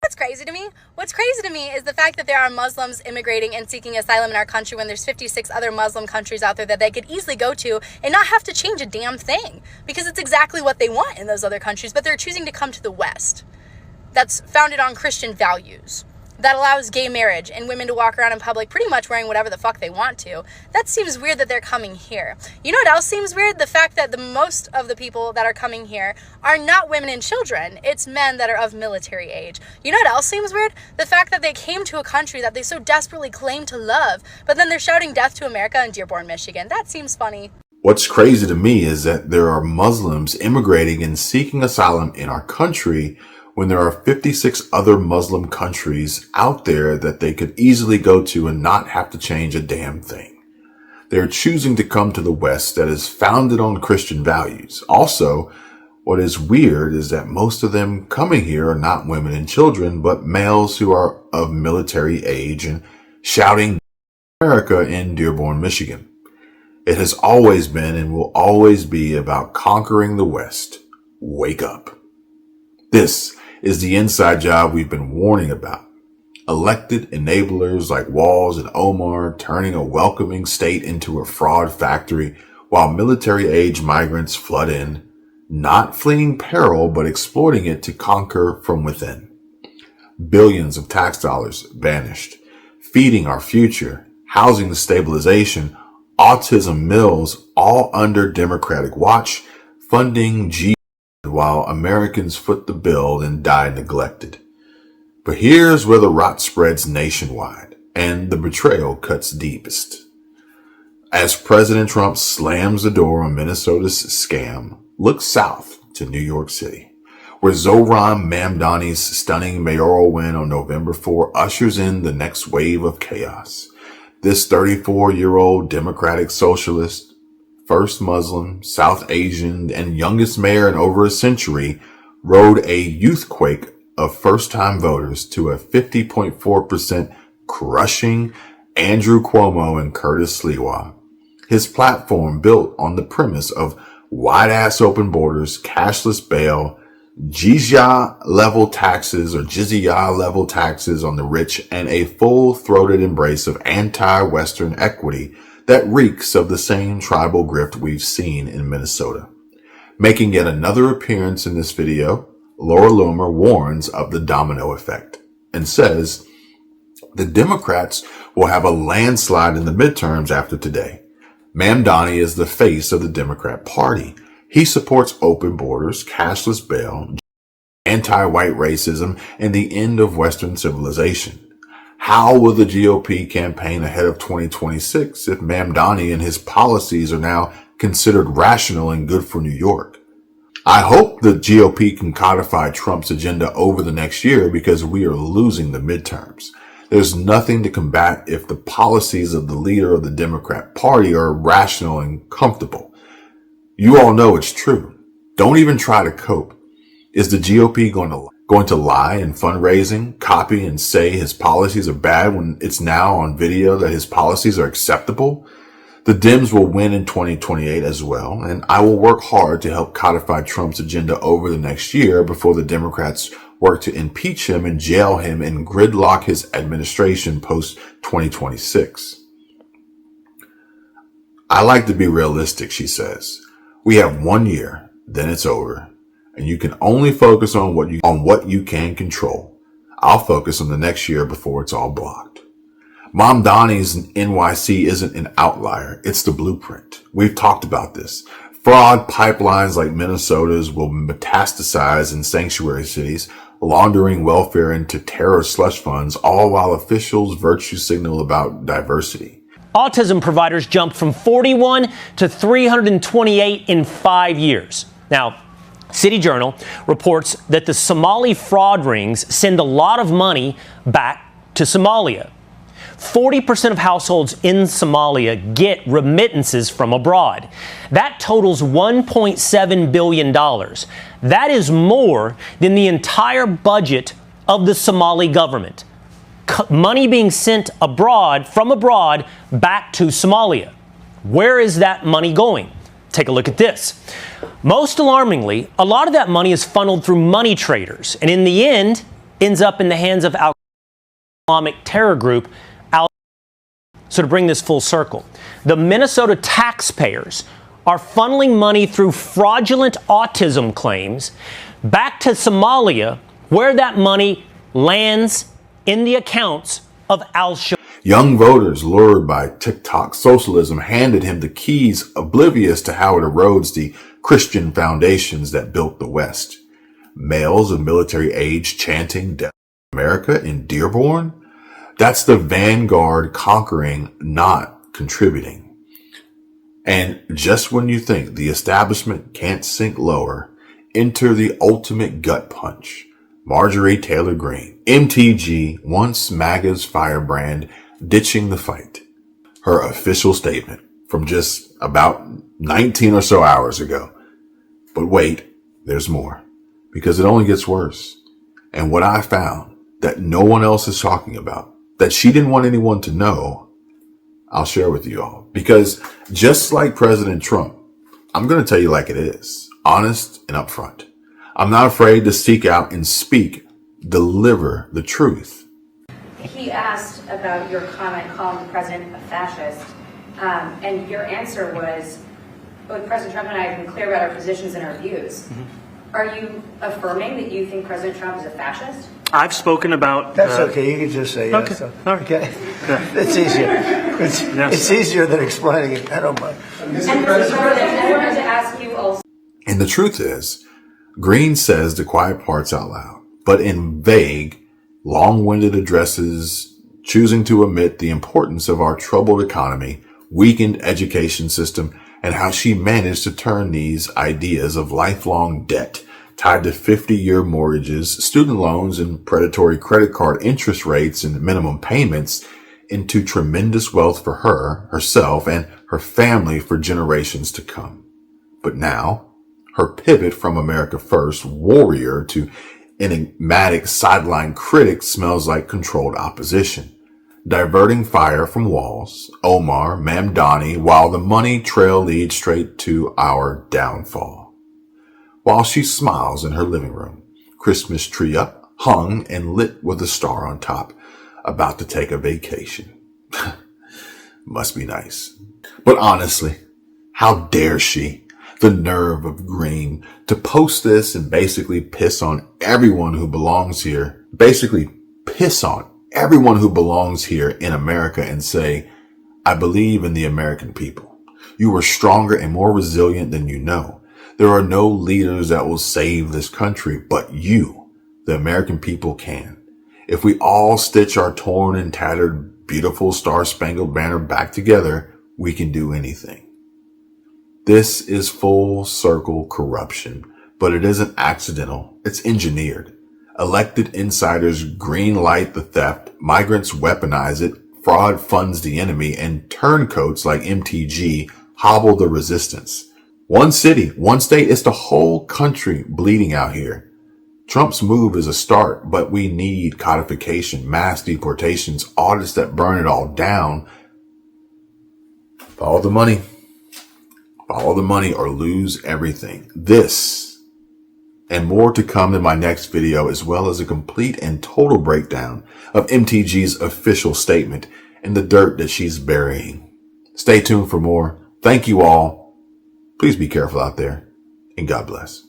What's crazy to me? What's crazy to me is the fact that there are Muslims immigrating and seeking asylum in our country when there's 56 other Muslim countries out there that they could easily go to and not have to change a damn thing, because it's exactly what they want in those other countries, but they're choosing to come to the West that's founded on Christian values, that allows gay marriage and women to walk around in public pretty much wearing whatever the fuck they want to. That seems weird that they're coming here. You know what else seems weird? The fact that the most of the people that are coming here are not women and children. It's men that are of military age. You know what else seems weird? The fact that they came to a country that they so desperately claim to love, but then they're shouting death to America in Dearborn, Michigan. That seems funny. What's crazy to me is that there are Muslims immigrating and seeking asylum in our country when there are 56 other Muslim countries out there that they could easily go to and not have to change a damn thing. They're choosing to come to the West that is founded on Christian values. Also, what is weird is that most of them coming here are not women and children, but males who are of military age and shouting America in Dearborn, Michigan. It has always been and will always be about conquering the West. Wake up. This is the inside job we've been warning about. Elected enablers like Walz and Omar turning a welcoming state into a fraud factory while military-age migrants flood in, not fleeing peril but exploiting it to conquer from within. Billions of tax dollars vanished, feeding our future, housing the stabilization, autism mills, all under Democratic watch, funding while Americans foot the bill and die neglected. But here's where the rot spreads nationwide and the betrayal cuts deepest. As President Trump slams the door on Minnesota's scam, look south to New York City, where Zohran Mamdani's stunning mayoral win on November 4 ushers in the next wave of chaos. This 34-year-old Democratic socialist, first Muslim, South Asian, and youngest mayor in over a century, rode a youthquake of first-time voters to a 50.4% crushing Andrew Cuomo and Curtis Sliwa. His platform built on the premise of wide-ass open borders, cashless bail, jizya-level taxes on the rich, and a full-throated embrace of anti-Western equity that reeks of the same tribal grift we've seen in Minnesota. Making yet another appearance in this video, Laura Loomer warns of the domino effect and says the Democrats will have a landslide in the midterms after today. Mamdani is the face of the Democrat Party. He supports open borders, cashless bail, anti-white racism, and the end of Western civilization. How will the GOP campaign ahead of 2026 if Mamdani and his policies are now considered rational and good for New York? I hope the GOP can codify Trump's agenda over the next year because we are losing the midterms. There's nothing to combat if the policies of the leader of the Democrat Party are rational and comfortable. You all know it's true. Don't even try to cope. Is the GOP going to lie in fundraising, copy and say his policies are bad when it's now on video that his policies are acceptable? The Dems will win in 2028 as well, and I will work hard to help codify Trump's agenda over the next year before the Democrats work to impeach him and jail him and gridlock his administration post-2026. I like to be realistic, she says. We have 1 year, then it's over. And you can only focus on what you can control. I'll focus on the next year before it's all blocked. Mamdani's NYC isn't an outlier. It's the blueprint. We've talked about this. Fraud pipelines like Minnesota's will metastasize in sanctuary cities, laundering welfare into terror slush funds, all while officials virtue signal about diversity. Autism providers jumped from 41 to 328 in 5 years. Now, City Journal reports that the Somali fraud rings send a lot of money back to Somalia. 40% of households in Somalia get remittances from abroad. That totals $1.7 billion. That is more than the entire budget of the Somali government. Money being sent abroad, from abroad, back to Somalia. Where is that money going? Take a look at this. Most alarmingly, a lot of that money is funneled through money traders, and in the end, ends up in the hands of Islamic terror group. So to bring this full circle, the Minnesota taxpayers are funneling money through fraudulent autism claims back to Somalia, where that money lands in the accounts of al-Shabaab. Young voters lured by TikTok socialism handed him the keys, oblivious to how it erodes the Christian foundations that built the West. Males of military age chanting "Death to America" in Dearborn? That's the vanguard conquering, not contributing. And just when you think the establishment can't sink lower, enter the ultimate gut punch. Marjorie Taylor Greene, MTG, once MAGA's firebrand, ditching the fight. Her official statement from just about 19 or so hours ago. But wait, there's more, because it only gets worse. And what I found that no one else is talking about, that she didn't want anyone to know, I'll share with you all. Because just like President Trump, I'm going to tell you like it is, honest and upfront. I'm not afraid to seek out and speak, deliver the truth. He asked about your comment calling the president a fascist, and your answer was, both President Trump and I have been clear about our positions and our views. Are you affirming that you think President Trump is a fascist? I've spoken about... That's okay. You can just say yes. Okay. All right. Okay. It's easier. It's easier than explaining it. I don't mind. And I wanted to ask you also... And the truth is, Greene says the quiet parts out loud, but in vague, long-winded addresses, choosing to omit the importance of our troubled economy, weakened education system, and how she managed to turn these ideas of lifelong debt tied to 50-year mortgages, student loans, and predatory credit card interest rates and minimum payments into tremendous wealth for her, herself, and her family for generations to come. But now, her pivot from America First warrior to enigmatic sideline critic smells like controlled opposition, diverting fire from Walls, Omar, Mamdani, while the money trail leads straight to our downfall. While she smiles in her living room, Christmas tree up, hung and lit with a star on top, about to take a vacation. Must be nice. But honestly, how dare she? The nerve of Greene to post this and basically piss on everyone who belongs here. Basically piss on everyone who belongs here in America and say, I believe in the American people. You are stronger and more resilient than you know. There are no leaders that will save this country, but you, the American people, can. If we all stitch our torn and tattered, beautiful Star-Spangled Banner back together, we can do anything. This is full circle corruption, but it isn't accidental. It's engineered. Elected insiders green light the theft, migrants weaponize it, fraud funds the enemy, and turncoats like MTG hobble the resistance. One city, one state, it's the whole country bleeding out here. Trump's move is a start, but we need codification, mass deportations, audits that burn it all down. Follow the money. Follow the money or lose everything. This and more to come in my next video, as well as a complete and total breakdown of MTG's official statement and the dirt that she's burying. Stay tuned for more. Thank you all. Please be careful out there, and God bless.